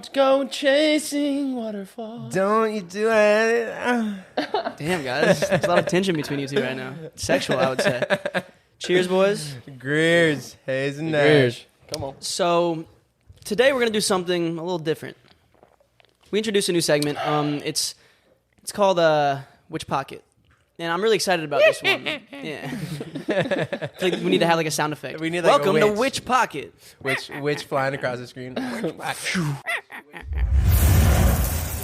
Don't go chasing waterfalls. Don't you do it. Damn, guys. There's a lot of tension between you two right now. Sexual, I would say. Cheers, boys. Greers. Hayes and Nash. Greers. Come on. So, today we're going to do something a little different. We introduced a new segment. It's called Which Pocket? And I'm really excited about this one. Yeah. I feel like we need to have like a sound effect. We need, like, Welcome a to witch. Which Pocket? Which flying across the screen. Which pocket?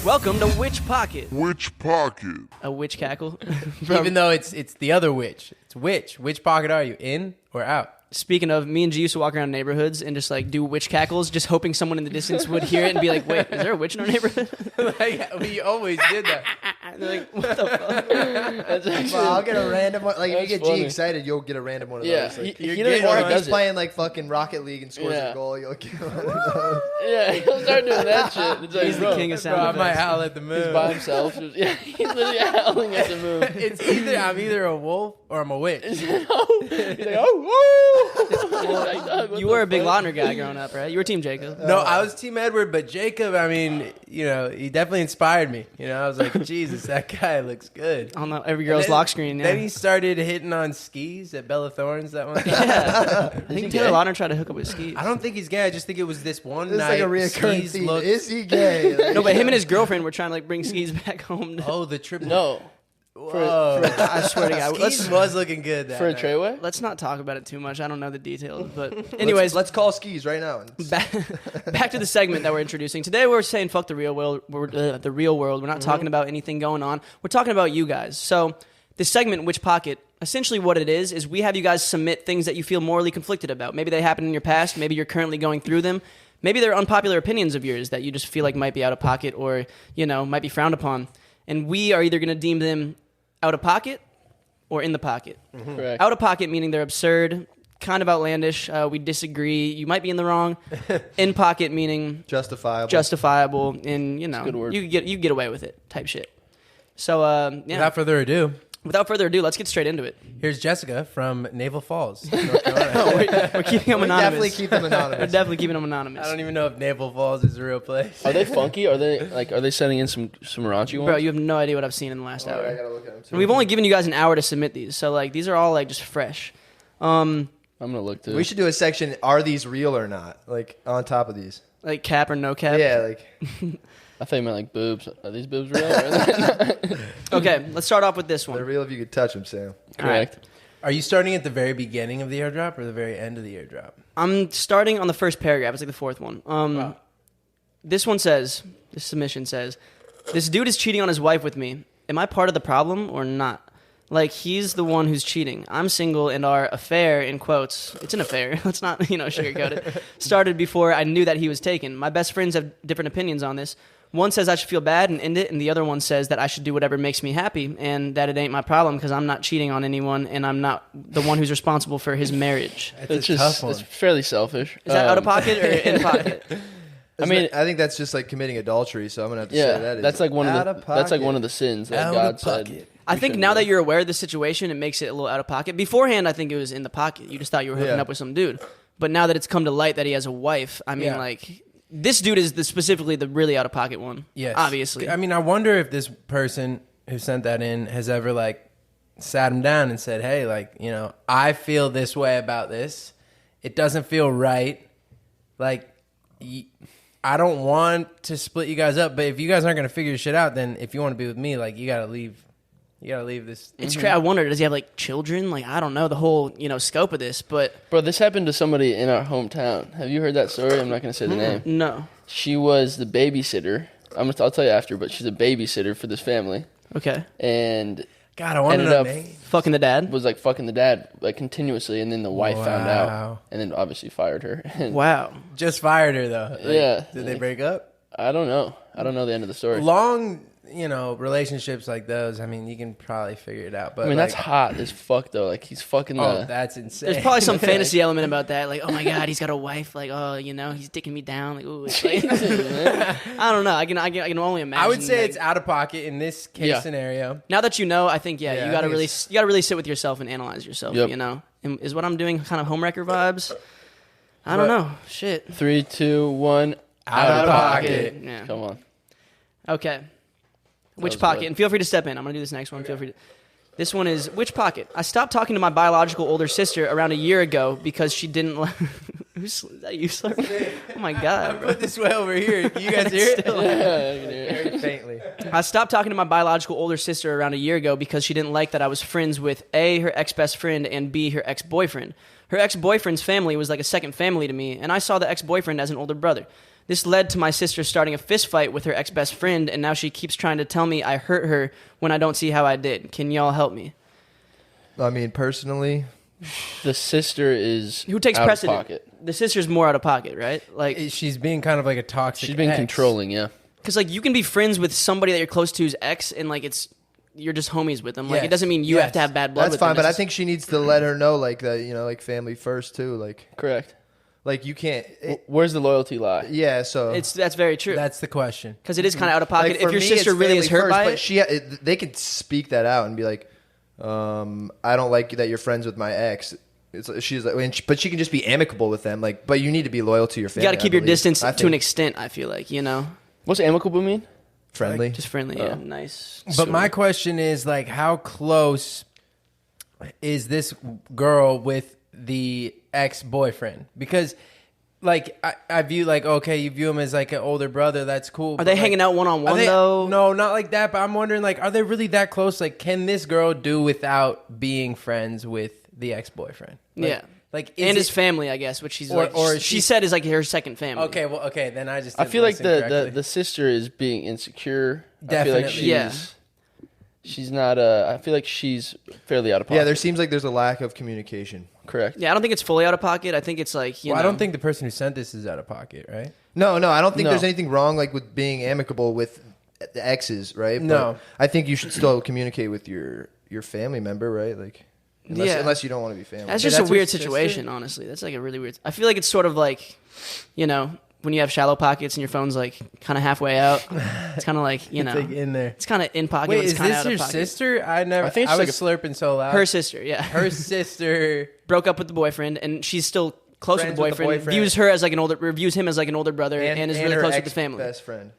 Welcome to Which Pocket? Which pocket? A witch cackle. Even though it's the other witch. It's which. Which pocket are you? In or out? Speaking of, me and G used to walk around neighborhoods and just like do witch cackles, just hoping someone in the distance would hear it and be like, wait, is there a witch in our neighborhood? Like, we always did that. And they're like, what the fuck? That's actually, Well, I'll get a random one. Like, if you That's get funny. G excited, you'll get a random one of Yeah, those. Like, he you're doesn't getting- know or how if he he's does it. playing like fucking Rocket League and scores Yeah. a goal, you'll get one of those. Yeah, he'll start doing that shit. It's like, He's the bro, king of Bro, I sound might effects. howl at the moon. He's by himself. Yeah, he's literally howling at the moon. It's I'm either a wolf or I'm a witch. He's like, oh, whoa. You were a big Lautner guy growing up, right? You were Team Jacob. No, I was Team Edward, but Jacob, I mean, you know, he definitely inspired me. You know, I was like, Jesus, that guy looks good. On every girl's Then- lock screen, yeah. Then he started hitting on skis at Bella Thorne's that one time. Yeah. I think he Taylor gay? Lautner tried to hook up with skis. I don't think he's gay. I just think it was this one This is night. like a reoccurring skis theme. looked- Is he gay? Like, No, but him and his girlfriend were trying to like bring skis back home. Oh, the triple. No, Whoa. I swear to God. Skis was looking good that for a night. treyway. Let's not talk about it too much. I don't know the details, but Anyways, anyways, let's call skis right now. back to the segment that we're introducing. Today we're saying fuck the real world. The real world. We're not talking about anything going on. We're talking about you guys. So this segment, Which Pocket, essentially what it is we have you guys submit things that you feel morally conflicted about. Maybe they happened in your past. Maybe you're currently going through them. Maybe they're unpopular opinions of yours that you just feel like might be out of pocket or, you know, might be frowned upon. And we are either going to deem them out of pocket or in the pocket. Correct. Out of pocket meaning they're absurd, kind of outlandish. We disagree. You might be in the wrong. In pocket meaning Justifiable. justifiable, and you know, good word. you get away with it type shit. So yeah. Without further ado, Without further ado, let's get straight into it. here's Jessica from Naval Falls, North Carolina. We're keeping them We anonymous. definitely keep them We're anonymous. definitely keeping them anonymous. I don't even know if Naval Falls is a real place. Are they funky? Are they sending in some raunchy ones? Bro, you have no idea what I've seen in the last All right, I hour. gotta look at them too. And we've only given you guys an hour to submit these, so like these are all like just fresh. I'm gonna look too. We should do a section. Are these real or not? Like on top of these. Like cap or no cap. Yeah, like I thought you meant like boobs. Are these boobs real? Okay, let's start off with this they're one. real if you could touch them, Sam. Correct. Are you starting at the very beginning of the airdrop or the very end of the airdrop? I'm starting on the first paragraph. It's like the fourth one. Wow. This submission says, this dude is cheating on his wife with me. Am I part of the problem or not? Like, he's the one who's cheating. I'm single and our affair, in quotes, it's an affair. Let's not, sugarcoat it. Started before I knew that he was taken. My best friends have different opinions on this. One says I should feel bad and end it, and the other one says that I should do whatever makes me happy and that it ain't my problem because I'm not cheating on anyone and I'm not the one who's responsible for his marriage. It's a tough one. It's fairly selfish. Is that out of pocket or in pocket? I mean, I think that's just like committing adultery. So I'm gonna have to yeah, say that is that's like one out of the that's like one of the sins that Out God of said. pocket. I you think shouldn't now do. that you're aware of the situation, it makes it a little out of pocket. Beforehand, I think it was in the pocket. You just thought you were hooking Yeah. up with some dude. But now that it's come to light that he has a wife, I mean, Yeah. like, this dude is specifically the really out of pocket one. Yes. Obviously. I mean, I wonder if this person who sent that in has ever, like, sat him down and said, hey, like, I feel this way about this. It doesn't feel right. Like, I don't want to split you guys up, but if you guys aren't going to figure shit out, then if you want to be with me, like, you got to leave. You got to leave this. It's crazy. I wonder, does he have, like, children? Like, I don't know the whole, scope of this, but Bro, this happened to somebody in our hometown. Have you heard that story? I'm not going to say the name. no. She was the babysitter. I'll tell you after, but she's a babysitter for this family. Okay. And God, I want to ended know up- name. Fucking the dad? was like fucking the dad like continuously, and then the wife found Wow. out, and then obviously fired her. And Wow. Just fired her, though. Like, Yeah. Did they break up? I don't know. I don't know the end of the story. Long, relationships like those, I mean, you can probably figure it out. But I mean, that's like, hot as fuck though. Like he's fucking Oh, the. that's insane. There's probably some fantasy element about that. Like, oh my God, he's got a wife. Like, oh, he's dicking me down. Like, ooh. It's like, I don't know. I can only imagine. I would say like, it's out of pocket in this case Yeah. scenario. now that you know, I think Yeah, you I gotta think really sit with yourself and analyze yourself. Yep. And is what I'm doing kind of homewrecker vibes? I don't know. Shit. 3, 2, 1. Out of pocket. Yeah. Come on. Okay. Which was pocket? good. And feel free to step in. I'm going to do this next one. Feel free to. This one is, which pocket? I stopped talking to my biological older sister around a year ago because she didn't like... Is that you, sir? Oh, my God, bro. Put this way over here. You guys hear it? Very faintly. I stopped talking to my biological older sister around a year ago because she didn't like that I was friends with A, her ex-best friend, and B, her ex-boyfriend. Her ex-boyfriend's family was like a second family to me, and I saw the ex-boyfriend as an older brother. This led to my sister starting a fist fight with her ex-best friend, and now she keeps trying to tell me I hurt her when I don't see how I did. Can y'all help me? I mean, personally, The sister is Who takes out precedent? of pocket. The sister's more out of pocket, right? Like, She's being kind of like a toxic She's being ex. controlling, yeah. because like you can be friends with somebody that you're close to's ex, and like you're just homies with them. Like, Yes. it doesn't mean you have to have bad blood. that's with fine. them. But I It's think she needs to let her know, like that, like family first too. Correct. Like you can't. Where's the loyalty lie? Yeah. So that's very true. That's the question. Because it is kind of out of pocket. like, for If your me, sister it's really is family hurt first, by but it, they could speak that out and be like, I don't like that you're friends with my ex. She's like, but she can just be amicable with them. Like, but you need to be loyal to your family. you got to keep your distance I to an think. extent. I feel like What's amicable mean? Friendly. just friendly. Yeah, nice. But my question is, like, how close is this girl with the ex-boyfriend? Because, like, I view, like, okay, you view him as, like, an older brother. That's cool. Are they hanging out one-on-one, though? No, not like that. But I'm wondering, like, are they really that close? Like, can this girl do without being friends with the ex-boyfriend? Like, Yeah. Like, And his family, I guess, which she's Or- like, or is she she- said is like her second family. Okay, then I just I didn't feel like listen correctly. the sister is being insecure. Definitely. I feel like Yeah. she's not I feel like she's fairly out of pocket. Yeah, there seems like there's a lack of communication. Correct. Yeah, I don't think it's fully out of pocket. I think it's like, you know. I don't think the person who sent this is out of pocket, right? No, I don't think No. there's anything wrong like with being amicable with the exes, right? No. But I think you should still communicate with your family member, right? Like, unless you don't want to be family. That's Yeah, just that's a her weird sister? situation, honestly. That's like a really weird. I feel like it's sort of like, you know, when you have shallow pockets and your phone's like kind of halfway out. It's kind of like, you know, It's like in there. it's kind of in pocket. Wait, but it's is kinda this out of your pocket. sister? I I think it's was like slurping so loud. Her sister, yeah. Her sister. Broke up with the boyfriend, and she's still close with Friends the with the boyfriend. boyfriend. Views her as like views him as like an older brother, and is really her close with the family. Best friend.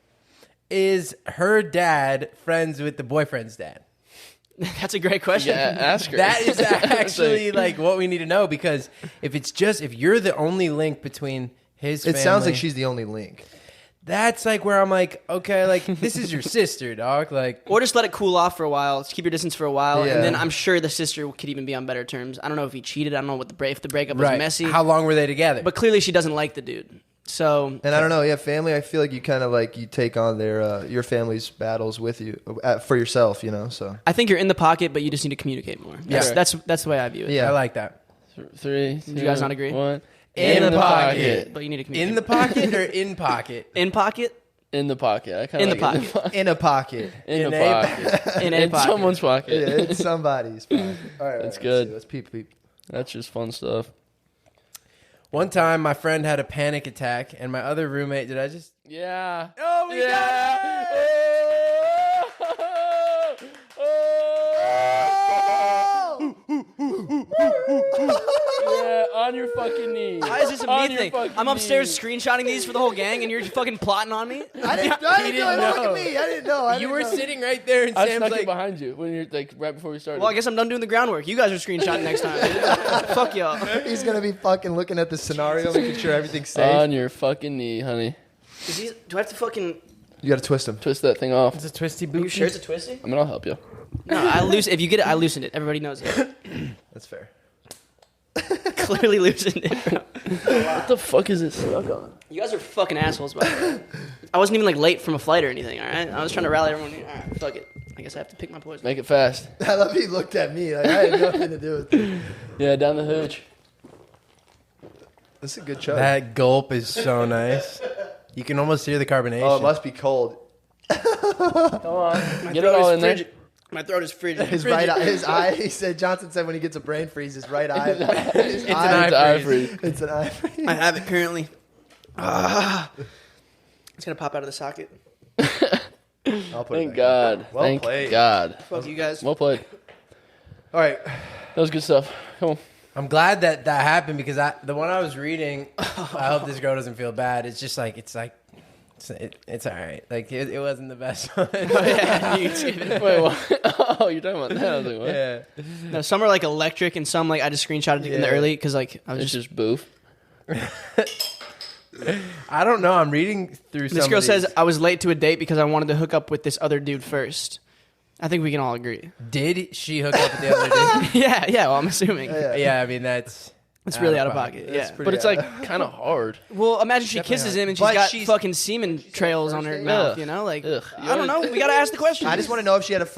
Is her dad friends with the boyfriend's dad? That's a great question. Yeah, ask her. That is actually like what we need to know, because if you're the only link between his It family, sounds like she's the only link. that's like where I'm like, okay, like this is your sister, dog. Like, Or just let it cool off for a while. Just keep your distance for a while, Yeah. and then I'm sure the sister could even be on better terms. I don't know if he cheated. I don't know what if the breakup was right? messy. How long were they together? But clearly, she doesn't like the dude. So And I don't know, yeah, family. I feel like you kind of like you take on your family's battles with you for yourself, you know. So I think you're in the pocket, but you just need to communicate more. Yeah. That's the way I view it. Yeah. I like that. 3, you guys not agree? 1. In the pocket. But you need to communicate. In the pocket or in pocket? in pocket, In the pocket. I kind In of the like pocket. in a pocket, In In the a pocket. in a In pocket. someone's pocket. yeah, it's somebody's pocket. All right, That's let's good. see. Let's peep. That's just fun stuff. One time, my friend had a panic attack, and my other roommate. Did I just? Yeah. Oh, we yeah. Yeah, on your fucking knees. Why is this a On me your thing? fucking I'm upstairs knees. screenshotting these for the whole gang, and you're fucking plotting on me. I didn't know. Look at me. I didn't know. You were sitting right there, and I Sam's snuck like, it behind you when you're like right before we started. Well, I guess I'm done doing the groundwork. You guys are screenshotting next time. Fuck y'all. He's gonna be fucking looking at the scenario, making sure everything's safe. on your fucking knee, honey. Do I have to fucking? You gotta twist him. Twist that thing off. "It's a twisty Are boot." you sure it's a twisty? I mean, I'll help you. No, if you get it, I loosened it. Everybody knows it. That's fair. Clearly loosened it. What the fuck is it stuck on? You guys are fucking assholes, by the way. I wasn't even like late from a flight or anything. All right, I was trying to rally everyone here. All right, fuck it. I guess I have to pick my poison. Make it fast. I love he looked at me like I had nothing to do with it. Yeah, down the hooch. This is a good chug. That gulp is so nice. You can almost hear the carbonation. Oh, it must be cold. Come on. Get it all in there. My throat is frigid. His right eye, his eye. He said Johnson said when he gets a brain freeze, his right eye. His an eye, eye It's eye freeze. freeze. It's an eye freeze. I have it currently. It's gonna pop out of the socket. I'll put it Thank back. God. Well Thank played. God. Fuck you guys. Well played. All right. That was good stuff. Come on. I'm glad that happened because the one I was reading, I hope this girl doesn't feel bad. It's just like, it's all right. Like, it wasn't the best one. Oh, yeah, you too. Wait, what? Oh, you're talking about that? I was like, what? Yeah. No, some are like electric, and some like I just screenshotted in the early because like I was It's just. just boof. I don't know. I'm reading through some This girl of says these. I was late to a date because I wanted to hook up with this other dude first. I think we can all agree. Did she hook up with the other dude? yeah. Well, I'm assuming Yeah, I mean, that's... it's really out of pocket. Yeah, But it's like kind of hard. well, imagine she Definitely kisses hard. him and But she's got fucking semen trails on her date. mouth. Ugh. You know, like Ugh. I don't know. We gotta ask the question. I just want to know if she had if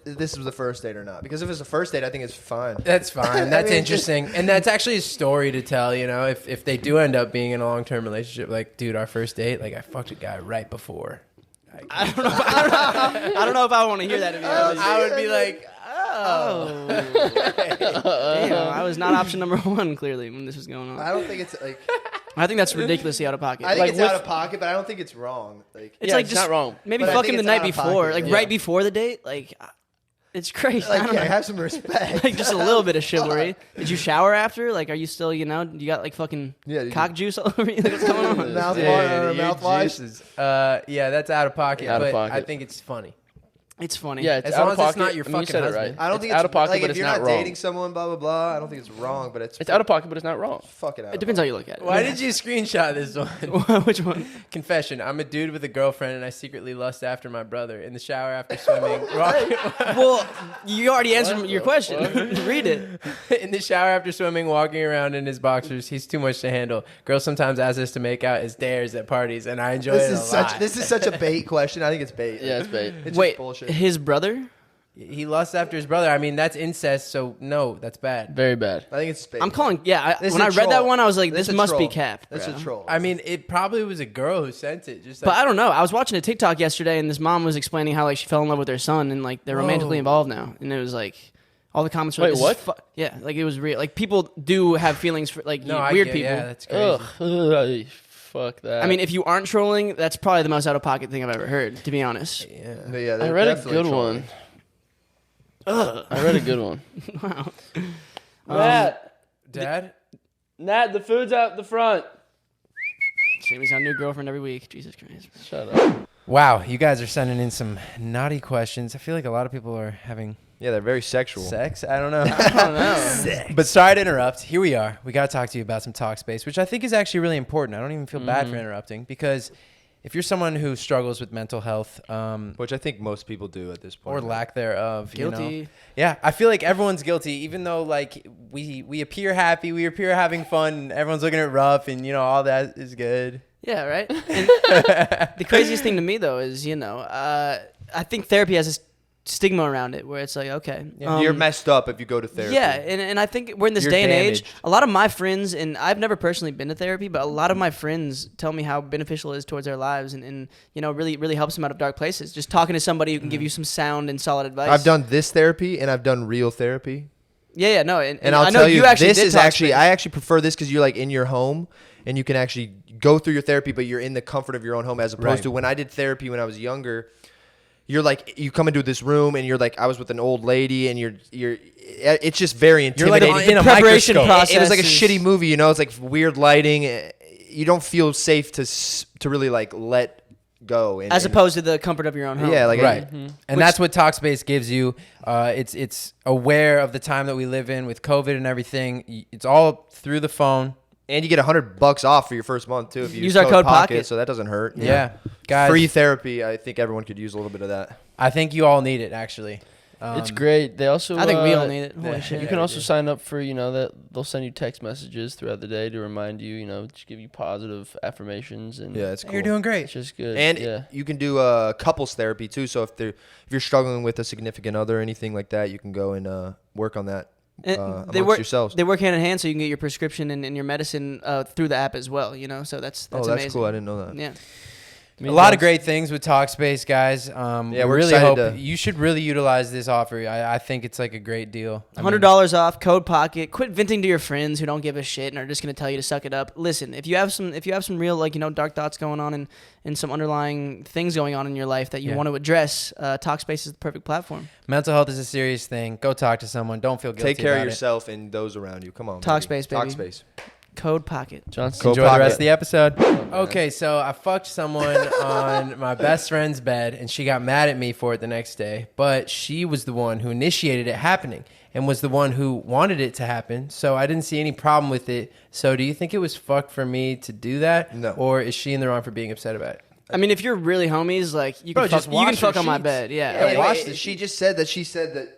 this was the first date or not. Because if it's the first date, I think it's fine. That's fine. That's I mean, interesting. And that's actually a story to tell, you know, if they do end up being in a long-term relationship. Like, dude, our first date, like, I fucked a guy right before. I don't know if I want to hear that. To be honest. I would be like, Oh, damn! I was not option number one clearly when this was going on. I don't think it's like. I think that's ridiculously out of pocket. I think Like it's with- out of pocket, but I don't think it's wrong. Like, It's Yeah, like it's just not wrong. maybe But I fuck think him the it's night out of before, pocket, like yeah. right before the date. Like it's crazy. I like don't yeah, know. have some respect. Like just a little bit of chivalry. Did you shower after? Like, are you still, you got like fucking Yeah, cock juice all over you? Like, what's going on? Mouthwash, your mouthwash. juices. Yeah, that's out of pocket. Out of but pocket. I think it's funny. It's funny. Yeah, it's As out long of as pocket. it's not your I mean, you fucking said it husband. right. I don't It's think out of pocket, like, but if it's you're not not wrong. dating someone, blah blah blah. I don't think it's wrong, but it's It's out of pocket, but it's not wrong. fucking out. It depends how you look at it. Why did you screenshot this one? Which one? Confession. I'm a dude with a girlfriend, and I secretly lust after my brother. In the shower after swimming. Well, you already answered your question. Read it. In the shower after swimming, walking around in his boxers. He's too much to handle. Girls sometimes ask us to make out as dares at parties, and I enjoy it a lot. This is such a bait question. I think it's bait. Yeah, it's bait. It's Wait, just bullshit. his brother? He lusts after his brother. I mean, that's incest, so no, that's bad. Very bad. I think it's bait. I'm calling. Yeah, This when I is read that troll. one, I was like, This this is must be troll. cap. That's bro. a troll. I mean, it probably was a girl who sent it. Just like, But I don't know. I was watching a TikTok yesterday, and this mom was explaining how like she fell in love with her son, and like they're romantically involved now. And it was like all the comments were Wait, like, this is what? yeah, like it was real. Like people do have feelings for like no, I weird get- people. Yeah, that's crazy. Ugh. Fuck that. I mean, if you aren't trolling, that's probably the most out of pocket thing I've ever heard. To be honest. Yeah. But yeah, I they're read a definitely good trolling. one. I read a good one. Wow. Dad? Nat, the food's out the front. Sammy's got a new girlfriend every week. Jesus Christ. Shut up. Wow, you guys are sending in some naughty questions. I feel like a lot of people are having Yeah, they're very sexual. sex. I don't know. I don't know. But sorry to interrupt. Here we are. We got to talk to you about some talk space, which I think is actually really important. I don't even feel bad for interrupting because if you're someone who struggles with mental health Which I think most people do at this point. or lack thereof, you know. Guilty. Yeah, I feel like everyone's guilty, even though like we appear happy, we appear having fun, and everyone's looking at rough, and all that is good. Yeah, right? And the craziest thing to me, though, is, I think therapy has a stigma around it where it's like, okay. You're messed up if you go to therapy. Yeah, and I think we're in this You're day and age. damaged. A lot of my friends, and I've never personally been to therapy, but a lot of my friends tell me how beneficial it is towards their lives and really, really helps them out of dark places. Just talking to somebody who can give you some sound and solid advice. I've done this therapy and I've done real therapy. Yeah, no. And And I'll I know tell you, actually this did is talk actually, space. I actually prefer this because you're like in your home and you can actually go through your therapy, but you're in the comfort of your own home as opposed Right. to when I did therapy when I was younger. You're like, you come into this room and you're like, I was with an old lady and it's just very You're like intimidating. in a preparation microscope. process. It was like a is- shitty movie, it's like weird lighting. You don't feel safe to really like let go. As opposed to the comfort of your own home. yeah, like Right. And that's what Talkspace gives you. It's aware of the time that we live in with COVID and everything. It's all through the phone. and you get $100 off for your first month too if you Use our code Pocket. so that doesn't hurt. Yeah. Guys, Free therapy. I think everyone could use a little bit of that. I think you all need it, actually. It's great. They also. I think we all need it. yeah. Holy shit. You can also sign up for that they'll send you text messages throughout the day to remind you, to give you positive affirmations and Yeah, it's cool. You're doing great. it's just good. And yeah. you can do couples therapy too. So if you're struggling with a significant other or anything like that, you can go and work on that And amongst they work yourselves. They work hand in hand, so you can get your prescription and your medicine through the app as well. So that's that's amazing. cool. I didn't know that. Yeah. A lot of great things with Talkspace, guys. Yeah, we we're really excited hope to- you should really utilize this offer. I think it's like a great deal. $100 off, code pocket. Quit venting to your friends who don't give a shit and are just gonna tell you to suck it up. Listen, if you have some real dark thoughts going on and some underlying things going on in your life that you want to address, Talkspace is the perfect platform. Mental health is a serious thing. Go talk to someone. Don't feel guilty. Take care of about it. yourself and those around you. Come on, Talkspace, baby. Talkspace. Code pocket. Johnson. Enjoy the rest of the episode. Okay, so I fucked someone on my best friend's bed, and she got mad at me for it the next day. But she was the one who initiated it happening and was the one who wanted it to happen. So I didn't see any problem with it. So do you think it was fucked for me to do that? No. Or is she in the wrong for being upset about it? I mean, if you're really homies, like you Bro, can just fuck, you can wash your fuck on my sheets. bed. Yeah. Yeah, Like, watch this. She just said that. She said that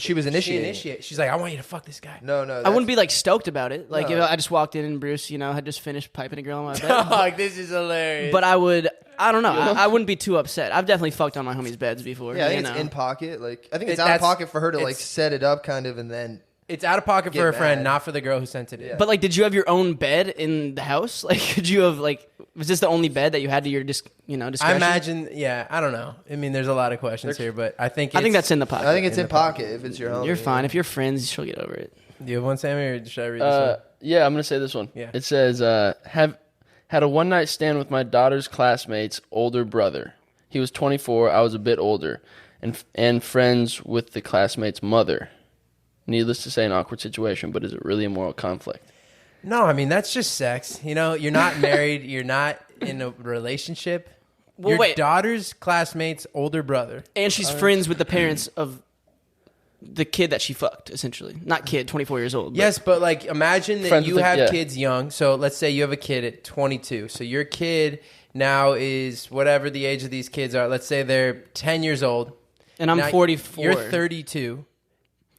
she was initiating. She's like, I want you to fuck this guy. No, I wouldn't be like stoked about it. Like No. if I just walked in and Bruce, had just finished piping a girl on my bed. Dog, this is hilarious. But I don't know. I wouldn't be too upset. I've definitely fucked on my homies' beds before. Yeah, I think you it's know? in pocket. Like I think it's It- out of that's- pocket for her to like it's- set it up, kind of, and then. It's out of pocket Get for her friend, mad. not for the girl who sent it in. Yeah. But like, did you have your own bed in the house? Like, could you have was this the only bed that you had to your discretion? I imagine, I don't know. I mean, there's a lot of questions here, but I think that's in the pocket. I think it's in pocket if it's your home. You're fine. If you're friends, she'll get over it. Do you have one, Sammy, or should I read this one? Yeah, I'm gonna say this one. Yeah. It says, "Have had a one night stand with my daughter's classmate's older brother. He was 24. I was a bit older, and friends with the classmate's mother. Needless to say, an awkward situation. But is it really a moral conflict? No, I mean, that's just sex. You're not married. You're not in a relationship. Well, Your wait. daughter's classmate's older brother. And she's friends with the parents of the kid that she fucked, essentially. Not kid, 24 years old. Yes, but like imagine that Friends you with the- have yeah. kids young. So let's say you have a kid at 22. So your kid now is whatever the age of these kids are. Let's say they're 10 years old. And I'm Now 44. You're 32.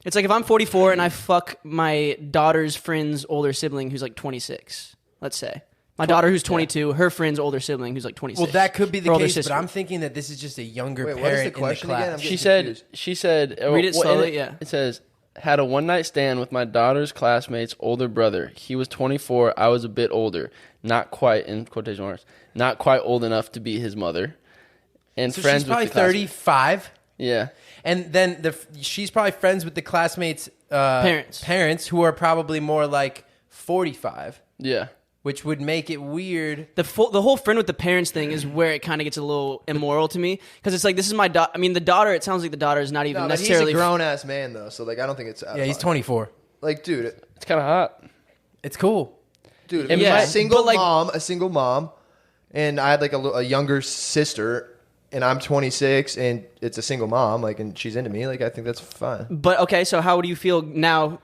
It's like if I'm 44 and I fuck my daughter's friend's older sibling who's like 26, let's say. My daughter who's 22, her friend's older sibling who's like 26. Well, that could be the Her older case, but sister. I'm thinking that this is just a younger Wait, what parent is the question in the again? class. I'm She getting said. She said. Read it well, in slowly, yeah. It says, "Had a one night stand with my daughter's classmate's older brother. He was 24. I was a bit older, not quite in quotation marks, not quite old enough to be his mother, and So friends she's probably with the classmate." 35. Yeah. And then she's probably friends with the classmates' parents who are probably more like 45, Yeah. which would make it weird. The whole friend with the parents thing is where it kind of gets a little immoral to me because it's like this is my daughter. I mean, the daughter. It sounds like the daughter is not even No, but he's necessarily a grown ass man though, so like I don't think it's. Yeah, he's 24. Like, dude, It's kind of hot. It's cool. dude, It if might- a single but, like- mom, and I had like a younger sister, and I'm 26, and it's a single mom, like, and she's into me, like, I think that's fine. But okay, so how do you feel now?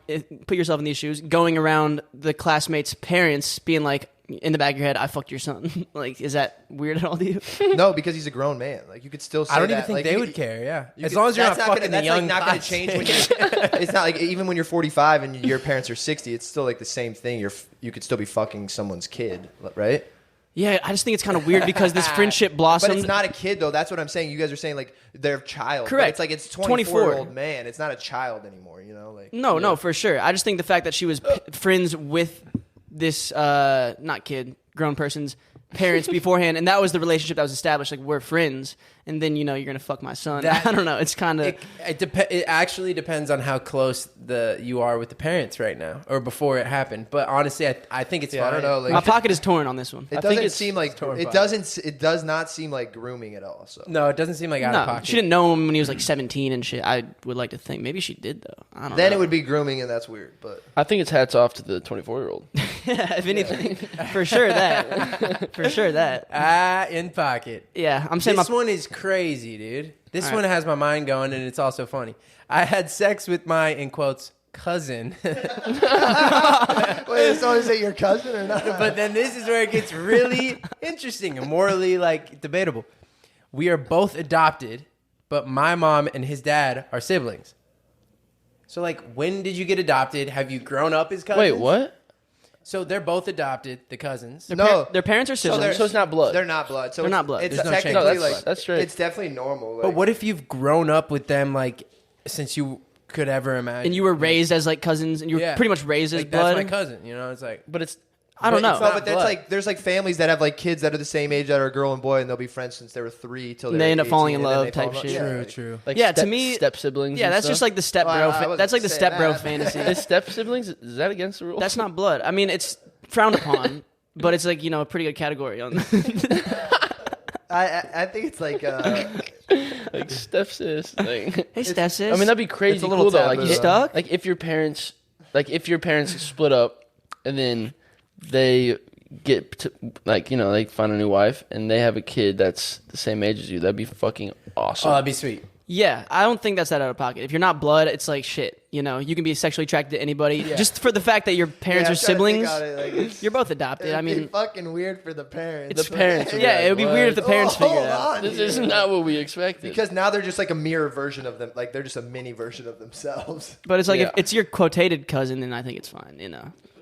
Put yourself in these shoes, going around the classmates' parents, being like in the back of your head, "I fucked your son." Like, is that weird at all to you? No, because he's a grown man. Like, you could still say I don't even that. think Like, they you would could- care, yeah. you As could- long as you're not that's fucking gonna, the that's young like not going to change when you're, it's not like even when you're 45 and your parents are 60, it's still like the same thing. You could still be fucking someone's kid, right? Yeah, I just think it's kind of weird because this friendship blossomed. But it's not a kid though. That's what I'm saying. You guys are saying like they're a child. But Correct. it's like it's 24. 24-year-old man. It's not a child anymore. Like No, for sure. I just think the fact that she was friends with this not kid, grown person's parents beforehand, and that was the relationship that was established. Like, we're friends, and then you're gonna fuck my son. I don't know. It's kind of It actually depends on how close you are with the parents right now or before it happened. But honestly, I think it's Yeah, I fine. don't know. Like, my pocket is torn on this one. it I think doesn't it's seem like torn it apart. doesn't. It does not seem like grooming at all. So No, it doesn't seem like out of No, pocket. she didn't know him when he was like 17 and shit. I would like to think maybe she did though. I don't know. then it would be grooming, and that's weird. But I think it's hats off to the 24-year-old. if anything, for sure that, for sure that. In pocket. Yeah, I'm saying This my one is crazy, dude. This All one right. has my mind going, and it's also funny. I had sex with my, in quotes, cousin. wait, so is it your cousin or not? But then this is where it gets really interesting and morally debatable. We are both adopted, but my mom and his dad are siblings. So when did you get adopted? Have you grown up as cousins? Wait, what? So they're both adopted, the cousins. No. their parents are siblings. So it's not blood. They're not blood. So They're not blood. It's There's no chain. technically No, that's straight. It's definitely normal. Like, But what if you've grown up with them since you could ever imagine? and you were raised as like cousins, and you were Yeah. pretty much raised as That's blood. my cousin. It's like But it's. I don't know. No, but there's like families that have like kids that are the same age that are a girl and boy, and they'll be friends since they were 3 till they end up 18, falling in and then love they fall type love. shit. Yeah, True. Like Yeah, to me- step siblings. Yeah, and that's stuff? just like the step Oh, I bro. wasn't That's like the saying step bro that. fantasy. Is step siblings, is that against the rules? That's not blood. I mean, it's frowned upon, but it's like, a pretty good category on. I think it's like like step sis thing. Hey, step sis. I mean, that'd be crazy It's a little cool though. taboo, Like, though. Stuck? Like if your parents split up and then they get to, they find a new wife and they have a kid that's the same age as you. That'd be fucking awesome. Oh, that'd be sweet. Yeah, I don't think that's that out of pocket. If you're not blood, it's like shit. You can be sexually attracted to anybody just for the fact that your parents are siblings. You're both adopted. I It'd be mean, fucking weird for the parents. the parents. Would be yeah, like, it would be weird if the "What? parents figured it hold out. on, This dude. is not what we expected. Because now they're just like a mirror version of them. Like they're just a mini version of themselves. But it's like Yeah. if it's your quotated cousin, then I think it's fine.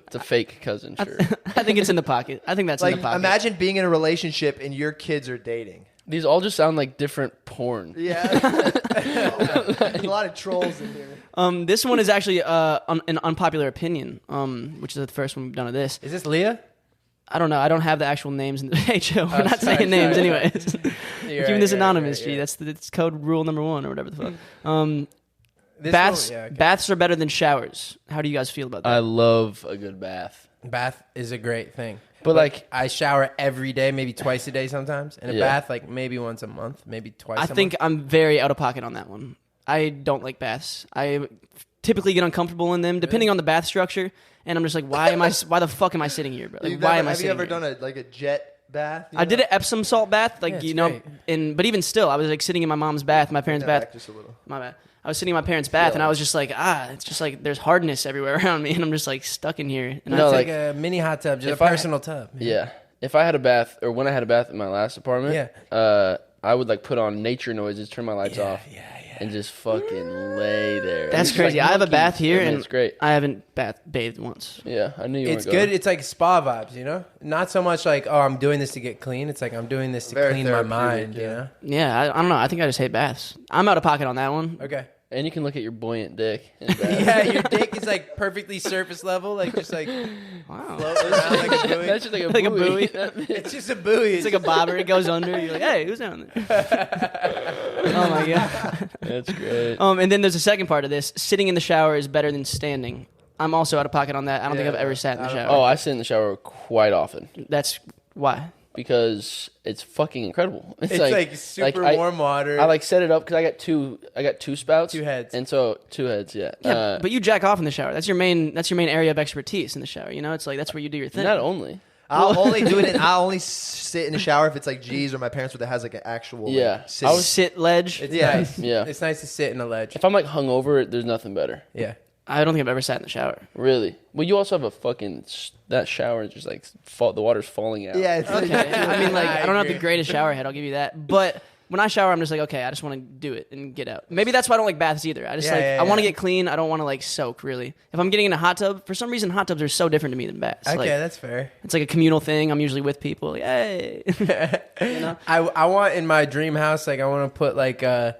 It's a fake cousin, sure. I think it's in the pocket. I think that's in Like the pocket. imagine being in a relationship and your kids are dating. These all just sound like different porn. Yeah. There's a lot of trolls in here. This one is actually an unpopular opinion, which is the first one we've done of this. Is this Leah? I don't know. I don't have the actual names in the HO. We're not sorry, saying names sorry. anyways. You're Keeping this right, anonymous, right, G. yeah. That's code rule number 1 or whatever the fuck. This Baths one- yeah, okay. baths are better than showers. How do you guys feel about that? I love a good bath. Bath is a great thing. But like, I shower every day, maybe twice a day sometimes. And a Yeah. bath, like maybe once a month, maybe twice I a think month. I'm very out of pocket on that one. I don't like baths. I typically get uncomfortable in them, depending on the bath structure. And I'm just like, why the fuck am I sitting here, bro? Like, why am I have sitting you ever here? done a jet bath? I did an Epsom salt bath, like Yeah, it's great. but even still, I was like sitting in my mom's bath, my parents' bath. Just a little. My bad. I was sitting in my parents' bath, and I was just like, it's just like there's hardness everywhere around me, and I'm just like stuck in here. And No, It's like, like a mini hot tub, just a if I- personal tub. yeah. If I had a bath, or when I had a bath in my last apartment, I would like put on nature noises, turn my lights off, and just fucking lay there. that's Just crazy. like I have a monkeys, bath here, and and it's great. I haven't bathed once. Yeah, I knew you It's were good. It's like spa vibes, Not so much like, oh, I'm doing this to get clean. It's like I'm doing this to Very clean my therapeutic, mind, yeah. Yeah, I don't know. I think I just hate baths. I'm out of pocket on that one. Okay. And you can look at your buoyant dick. in bath. Yeah, your dick is like perfectly surface level, like just like Wow. floating around like a buoy. That's just like a Like a buoy. It's just a buoy. It's like a bobber. It goes under. You're like, hey, who's down there? Oh my god. That's great. And then there's a second part of this. Sitting in the shower is better than standing. I'm also out of pocket on that. I don't think Yeah, I've ever sat in the shower. Oh, I sit in the shower quite often That's why. because it's fucking incredible. It's like super warm water. I like set it up because I got two spouts, Two heads. and so 2 heads. Yeah, Yeah, but you jack off in the shower. That's your main area of expertise in the shower. It's like that's where you do your thing. not only. I'll only do it. I'll only sit in the shower if it's like G's or my parents that has like an actual. Yeah. Like, sit. I was- Sit ledge. It's Yeah. nice. Yeah. It's nice to sit in a ledge. If I'm like hungover, there's nothing better. Yeah. I don't think I've ever sat in the shower. Really. Well, you also have a fucking that shower is just like the water's falling out. Yeah. It's Okay. I mean, like, I don't have the agree. greatest shower head. I'll give you that. But when I shower, I'm just like, okay, I just want to do it and get out. Maybe that's why I don't like baths either. I just I want to get clean. I don't want to like soak really. If I'm getting in a hot tub, for some reason, hot tubs are so different to me than baths. Okay, Like, that's fair. it's like a communal thing. I'm usually with people. Like, hey. I want in my dream house, like I want to put like I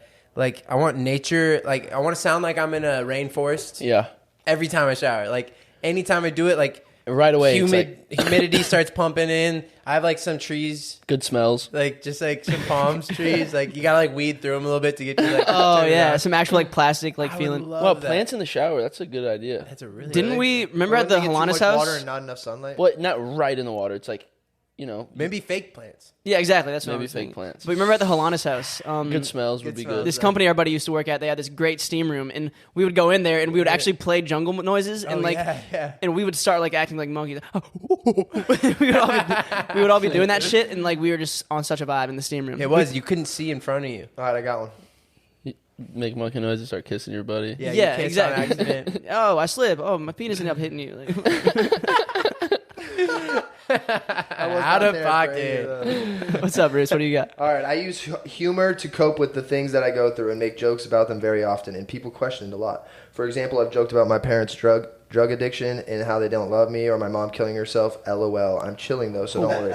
want nature, like I want to sound like I'm in a rainforest Yeah. every time I shower. Like anytime I do it, like Right away, it's like humidity starts pumping in. I have like some trees, good smells. like just like some palms trees. Like you gotta like weed through them a little bit to get you like. Oh turn it yeah, on. some actual like plastic like I would feeling. love Well, that. plants in the shower. That's a good idea. That's a really Didn't we remember Or at the when they get too Halana's much house? water and not enough sunlight. Well, not right in the water. It's like, maybe fake plants. Yeah, exactly. That's what I maybe was fake thinking. plants. But remember at the Halana's house? Good smells would Good be smells. good. This company our buddy used to work at, they had this great steam room, and we would go in there and we would actually play jungle noises, and Oh, like, yeah. and we would start like acting like monkeys. we would all be doing that shit, and like we were just on such a vibe in the steam room. It was. You couldn't see in front of you. All right, I got one. Make monkey noises, start kissing your buddy. Yeah, Yeah, you kissed on exactly. accident. Oh, I slip. Oh, my penis ended up hitting you. Like, Out of pocket. what's up, Bruce? What do you got? All right, I use humor to cope with the things that I go through and make jokes about them very often, and people question it a lot. For example, I've joked about my parents' drug addiction and how they don't love me, or my mom killing herself. LOL. I'm chilling though, so don't worry.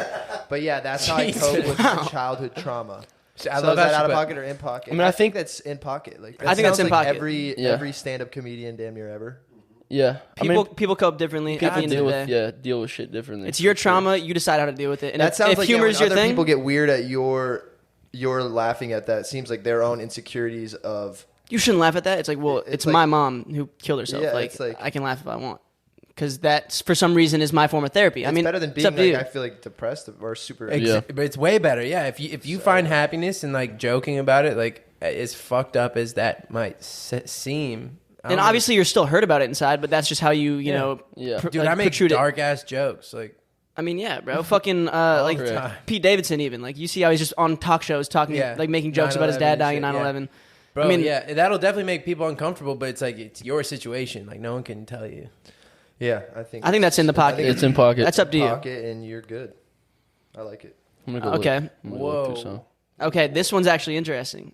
But yeah, that's how I cope with childhood trauma. I So love is that how out she of put- pocket or in pocket? I mean, I think that's in pocket. Like I think that's sounds in like pocket. Every Yeah. every stand-up comedian damn near ever. Yeah. People cope differently at the end of the day. Deal with shit differently. It's your trauma. You decide how to deal with it. And that sounds if like humor is your other thing, people get weird at you're laughing at that. It seems like their own insecurities of. you shouldn't laugh at that. It's like, well, it's like, my mom who killed herself. Yeah, like, it's like, I can laugh if I want. Because that, for some reason, is my form of therapy. I mean, better than it's being up to you. like, I feel like depressed or super. But it's way better. Yeah, if you find happiness in like joking about it, like as fucked up as that might seem. And obviously, you're still hurt about it inside, but that's just how you know. Yeah. Dude, like, I make protrude it. dark ass jokes. Like, I mean, yeah, bro. Fucking like Pete Davidson, even like you see how he's just on talk shows talking, like making jokes about his dad dying in 9/11. Bro, I mean, that'll definitely make people uncomfortable, but it's like it's your situation. Like no one can tell you. Yeah, I think that's in the pocket. It's in pocket. That's up to you. Pocket, and you're good. I like it. I'm gonna go Okay. Look. I'm gonna look through some. Okay, this one's actually interesting.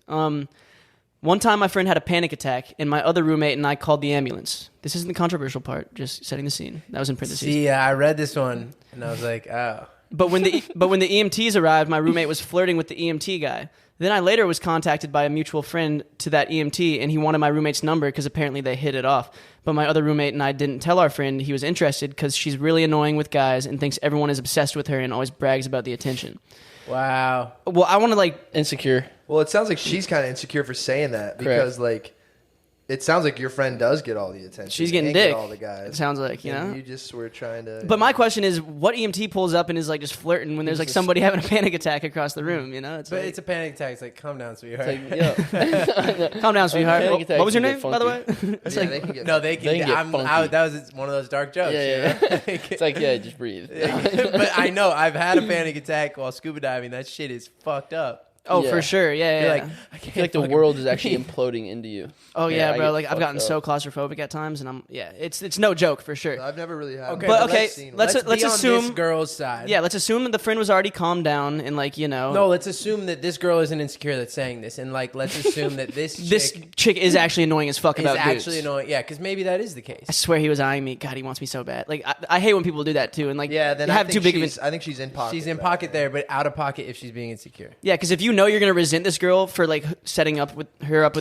One time my friend had a panic attack, and my other roommate and I called the ambulance. This isn't the controversial part, just setting the scene. That was in parentheses. See, I read this one, and I was like, oh. But when the EMTs arrived, my roommate was flirting with the EMT guy. Then I later was contacted by a mutual friend to that EMT, and he wanted my roommate's number because apparently they hit it off. But my other roommate and I didn't tell our friend he was interested because she's really annoying with guys and thinks everyone is obsessed with her and always brags about the attention. Wow. Well, I want to like Insecure. Well, it sounds like she's kind of insecure for saying that because, like, it sounds like your friend does get all the attention. She's getting and dick. get all the guys. It sounds like, you know? You just were trying to. But my question is, what EMT pulls up and is like just flirting when there's like somebody having a panic attack across the room? You know, It's a panic attack. It's like, calm down, sweetheart. Calm down, sweetheart. Panic attacks What was your can name, get by the way? funky. It's Yeah, like, they can get. No, they can get funky. that was one of those dark jokes. Yeah. You know? It's like, just breathe. But I know I've had a panic attack while scuba diving. That shit is fucked up. oh, Yeah. for sure, yeah. You're like, I feel like the world is actually imploding into you. oh Yeah, yeah, I bro. get Like I've fucked gotten up. so claustrophobic at times, and it's no joke for sure. I've never really had. Okay, But but okay, let's let's be on assume- this girl's side. Yeah, let's assume that the friend was already calmed down and like, you know. No, let's assume that this girl isn't insecure that's saying this, and like let's assume that this chick is actually annoying as fuck is about actually dudes. annoying. Yeah, because maybe that is the case. I swear he was eyeing me. God, he wants me so bad. Like I hate when people do that too, and like Yeah, then you I have think too big of she's. an I think she's in pocket. She's in pocket there, but out of pocket if she's being insecure. yeah, because if you know you're gonna resent this girl for like setting up with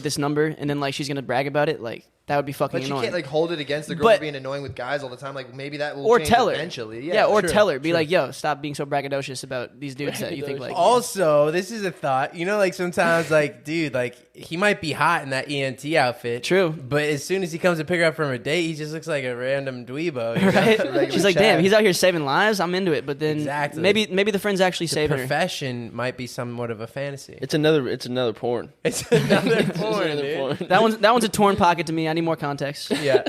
this number, and then like she's gonna brag about it, like that would be fucking But she annoying. can't like hold it against the girl But- for being annoying with guys all the time. Like maybe that will or change tell her eventually. Yeah, or true, tell her. Be true. like, yo, stop being so braggadocious about these dudes that you think like. Also, this is a thought. You know, like sometimes, like, dude, like he might be hot in that EMT outfit. True. But as soon as he comes to pick her up from a date, he just looks like a random dweebo. You know? Right? She's like, Chad. damn, he's out here saving lives. I'm into it. But then Exactly. maybe the friend's actually The saving her. profession might be somewhat of a fantasy. It's another porn. It's another It's porn, another dude. porn. That one's a torn pocket to me. I need more context. Yeah.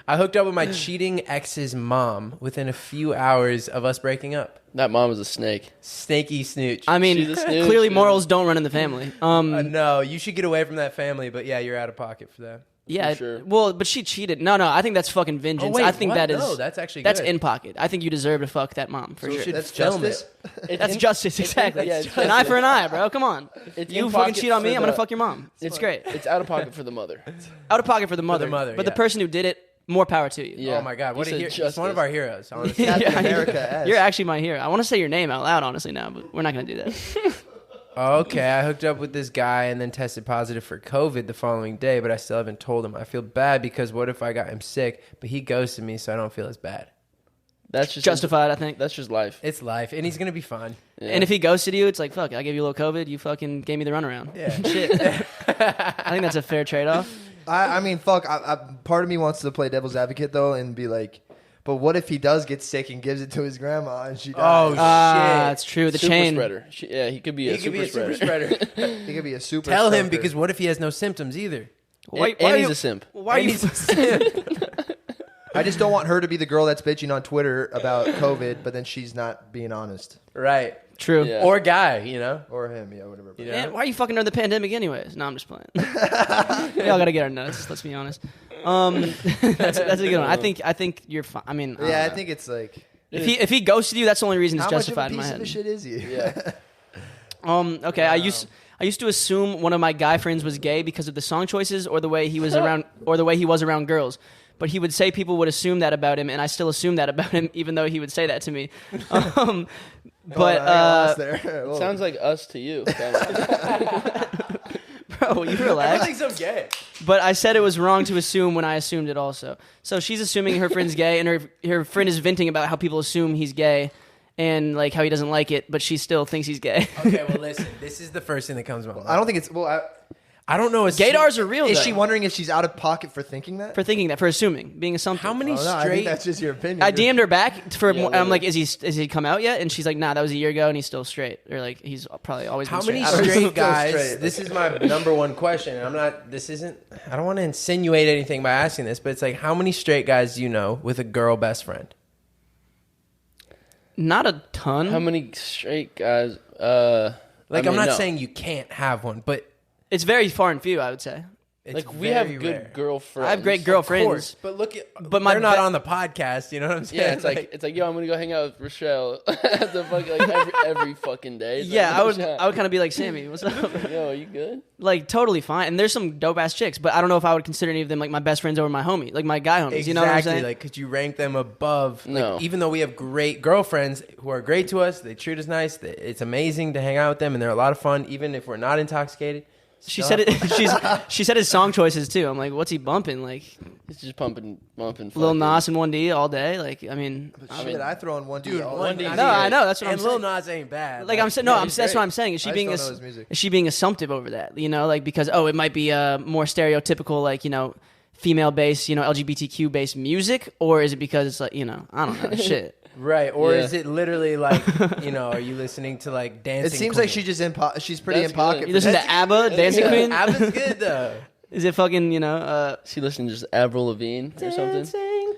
I hooked up with my cheating ex's mom within a few hours of us breaking up. That mom is a snake. Snaky snooch. I mean, She's a snooze, clearly dude. morals don't run in the family. No, you should get away from that family, but yeah, you're out of pocket for that. Yeah, sure. well, but she cheated. No, I think that's fucking vengeance. Oh, wait, I think what? that is. No, that's actually that's good. in pocket. I think you deserve to fuck that mom for So sure. should That's film justice. That's justice, exactly. yeah, it's An eye for an eye, bro. Come on. It's You in fucking pocket cheat on me, for I'm gonna the- fuck your mom. It's great. It's out of pocket for the mother. Out of pocket for the mother. mother, but the yeah. person who did it, more power to you. Yeah. Oh my god, what You a said hero! He's one of justice. our heroes. Honestly. Captain America-esque. You're actually my hero. I want to say your name out loud, honestly, now, but we're not gonna do that. Okay, I hooked up with this guy and then tested positive for COVID the following day, but I still haven't told him. I feel bad because what if I got him sick, but he ghosted me, so I don't feel as bad. That's just Justified, I think. That's just life. It's life, and he's gonna be fine. Yeah. And if he ghosted you, it's like, fuck, I gave you a little COVID, you fucking gave me the runaround. Yeah. Shit. I think that's a fair trade-off. I mean, fuck. Part of me wants to play devil's advocate though, and be like, but what if he does get sick and gives it to his grandma and she dies? Oh shit! That's true. The super chain. spreader. Yeah, he could be He a could super be a super spreader. spreader. He could be a super. Tell him stalker. because what if he has no symptoms either? Why and are he's you- a simp. Why are And you? he's a simp. I just don't want her to be the girl that's bitching on Twitter about COVID, but then she's not being honest. Right. True. Yeah. Or guy, you know. Or him, yeah, whatever. You know? Man, why are you fucking during the pandemic anyways? No, I'm just playing. We all gotta get our nuts. Let's be honest. That's a good one. I think you're fine. I mean, Yeah, I don't know. think it's like, if he ghosted you, that's the only reason it's how much of a justified in my piece of head. a shit is he? Yeah. Okay, I used to assume one of my guy friends was gay because of the song choices or the way he was around girls. But he would say people would assume that about him, and I still assume that about him, even though he would say that to me. But I got lost there. Whoa. Sounds like us to you. Bro, you I relax. think I'm gay. But I said it was wrong to assume when I assumed it also. So she's assuming her friend's gay, and her friend is venting about how people assume he's gay and like how he doesn't like it, but she still thinks he's gay. Okay, well, listen. This is the first thing that comes to my mind. I don't think it's I don't know. Gaydars are real, Is though. she wondering if she's out of pocket for thinking that? For thinking that, for assuming, being assumptive. How many I don't know, I straight? think that's just your opinion. I DM'd her back for. Yeah, I'm like, is he come out yet? And she's like, nah, that was a year ago, and he's still straight, or like he's probably always. How been many straight. I don't know. straight Still guys? straight. This is my number one question. I'm not. This isn't. I don't want to insinuate anything by asking this, but it's like, how many straight guys do you know with a girl best friend? Not a ton. How many straight guys? Like, I'm not no. saying you can't have one, but It's very far and few, I would say. it's Like we have very good rare. girlfriends. I have great Of girlfriends. course, but look at. But But my they're not be- on the podcast. You know what I'm saying? Yeah, it's like yo, I'm gonna go hang out with Rochelle at the fucking like every fucking day. It's Yeah, like, no I would kind of be like, Sammy, what's up? shot. Yo, are you good? Like totally fine. And there's some dope ass chicks, but I don't know if I would consider any of them like my best friends over my homie, like my guy homies. Exactly. You know what I'm saying? Like, could you rank them above? No. Like, even though we have great girlfriends who are great to us, they treat us nice. It's amazing to hang out with them, and they're a lot of fun, even if we're not intoxicated. She said it. She said his song choices too. I'm like, what's he bumping? Like It's just pumping. Lil fucking- Nas and 1D all day. Like I mean, Shit, I throw in one Dude, all one the D. time. No, I know, that's what I'm and saying. Lil Nas ain't bad. like I'm saying, no, he's that's great. what I'm saying. Is she I being just don't know his music. is she being assumptive over that? You know, like because it might be more stereotypical, like female based, LGBTQ based music, or is it because it's like I don't know, shit. Right, or Yeah. is it literally like, are you listening to like Dancing It seems Queen? like she's just she's pretty That's in pocket. good. You listen to ABBA, Dancing Queen. ABBA's good though. Is it fucking She listened to just Avril Lavigne or something.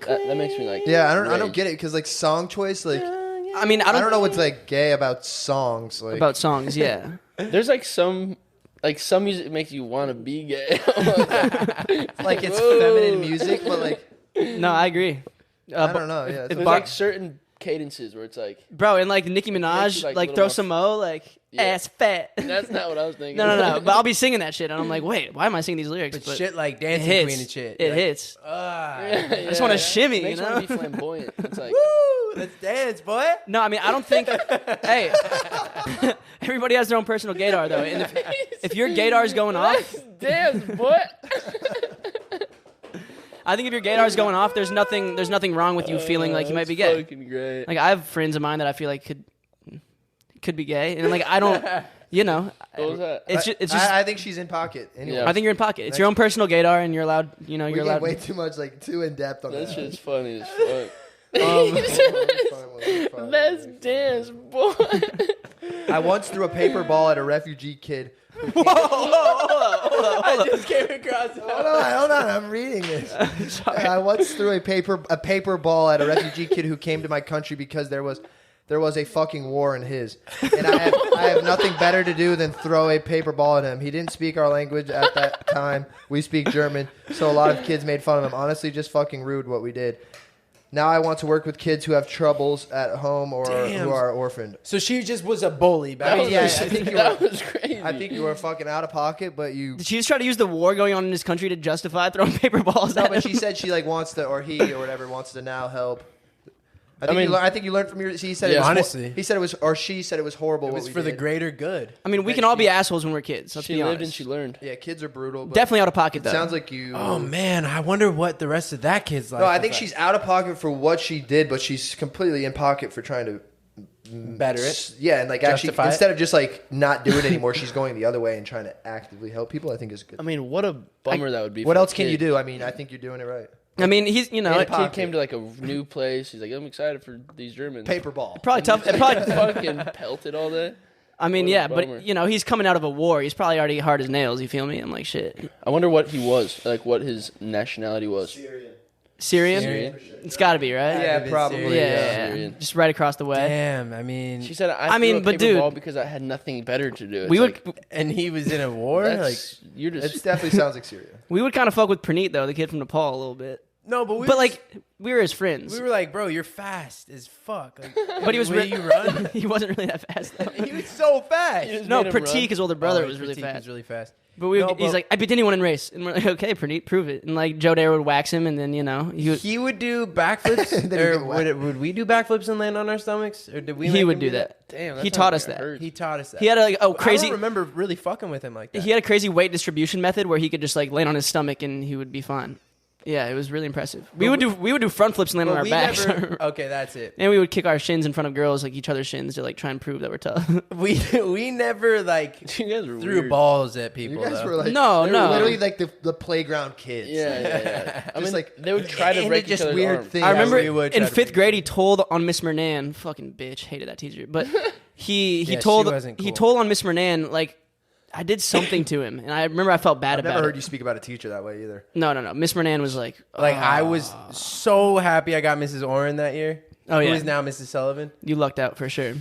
That makes me like. Yeah, I don't rage. get it because like song choice, like I mean, I don't know what's like gay about songs. Like about songs. Yeah, There's like some music makes you want to be gay. like it's feminine music, but like no, I agree. I don't know. Yeah, if There's Bar- like certain cadences where it's like Bro, and like Nicki Makes Minaj, you, like, like little throw more- some mo, like Yeah. ass fat. that's not what I was thinking. No. But I'll be singing that shit, and I'm like, wait, why am I singing these lyrics? But shit like it Dancing hits. Queen and shit. It Like, hits. I I just want to shimmy, Makes you you know? want to be flamboyant. It's like Woo! Let's dance, boy. No, I mean, I don't think. Hey, everybody has their own personal gaydar though, and if your gaydar's going off, damn boy. I think if your gaydar's going off, there's nothing wrong with you feeling like you might be gay. Fucking great. Like I have friends of mine that I feel like could be gay, and like I don't, What was that? it's just. I think she's in pocket. Anyway, Yeah. I think you're in pocket. It's your own personal gaydar, and you're allowed. we You're get allowed. way too much like too in depth on That that. shit's funny as fuck. Let's Let's dance, boy. I once threw a paper ball at a refugee kid. I just came across. Hold on, I'm reading this. I once threw a paper ball at a refugee kid who came to my country because there was a fucking war in his, and I have nothing better to do than throw a paper ball at him. He didn't speak our language at that time. We speak German, so a lot of kids made fun of him. Honestly, just fucking rude what we did. Now I want to work with kids who have troubles at home or Damn. who are orphaned. So she just was a bully back. I mean, yeah, I think you that were. was crazy. I think you were fucking out of pocket, but you. Did she just try to use the war going on in this country to justify throwing paper balls No, at but him? she said she like wants to, or he or whatever wants to now help. I think you learned from your. He said it Yeah. was Honestly. he said it was, or she said it was horrible. It what was we for the did. greater good. I mean, we can all be assholes when we're kids. Let's she be lived honest. and she learned. Yeah, kids are brutal. But Definitely out of pocket It though. sounds like you. Oh man, I wonder what the rest of that kid's like. No, I think she's out of pocket for what she did, but she's completely in pocket for trying to better it. Yeah, and like actually Justify it. instead of just like not doing it anymore, she's going the other way and trying to actively help people. I think is good. I mean, what a bummer that would be. What for else a can kid. you do? I mean, I think you're doing it right. I mean, he's That kid came to like a new place. He's like, I'm excited for these Germans. Paper ball. probably tough. It probably. Fucking pelted all day. I mean, What a yeah, bummer. but he's coming out of a war. He's probably already hard as nails. You feel me? I'm like, shit. I wonder what he was, like what his nationality was. Syrian? Syrian? It's got to be right. Yeah, Maybe probably. Yeah, Syrian. yeah. Syrian. Just right across the way. Damn, I mean, She said, I mean, threw a but paper dude- ball because I had nothing better to do. It's We like, would and he was in a war. Like, that's, you're It just definitely sounds like Syria. we would kind of fuck with Praneet though, the kid from Nepal, a little bit. No, but like we were his friends. we were like, bro, you're fast as fuck. Like, but he was the way you run. he wasn't really that fast though. He was so fast. No, made him Pratik, run. his older brother, Oh, was really Pratik fast. was really fast. But but he's like, I beat anyone in race, and we're like, okay, Pratik, prove it. And like Joe Dare would wax him, and then he would do backflips. Then he'd or get whacked. would we do backflips and land on our stomachs, or did we? he make would him do that. Damn, He taught us that. He taught us that. He had a crazy. I don't remember really fucking with him like that. He had a crazy weight distribution method where he could just like land on his stomach and he would be fine. Yeah, it was really impressive. We would do front flips and land on our backs. Okay, that's it. And we would kick our shins in front of girls, like each other's shins, to like try and prove that we're tough. We never like You guys were threw weird. balls at people. You guys though. were like, No, they were no. literally like the playground kids. Yeah. I Just mean, like they would try to and break just each other's weird arms. things. I remember we would try in to fifth break grade he told on Miss Mernan, fucking bitch, hated that teacher, but he Yeah, she told wasn't he cool. told on Miss Mernan like I did something to him, and I remember I felt bad I've about never it. heard you speak about a teacher that way either. No. Miss Mernan was like, I was so happy I got Mrs. Oren that year. Oh, yeah. Who is now Mrs. Sullivan. you lucked out for sure.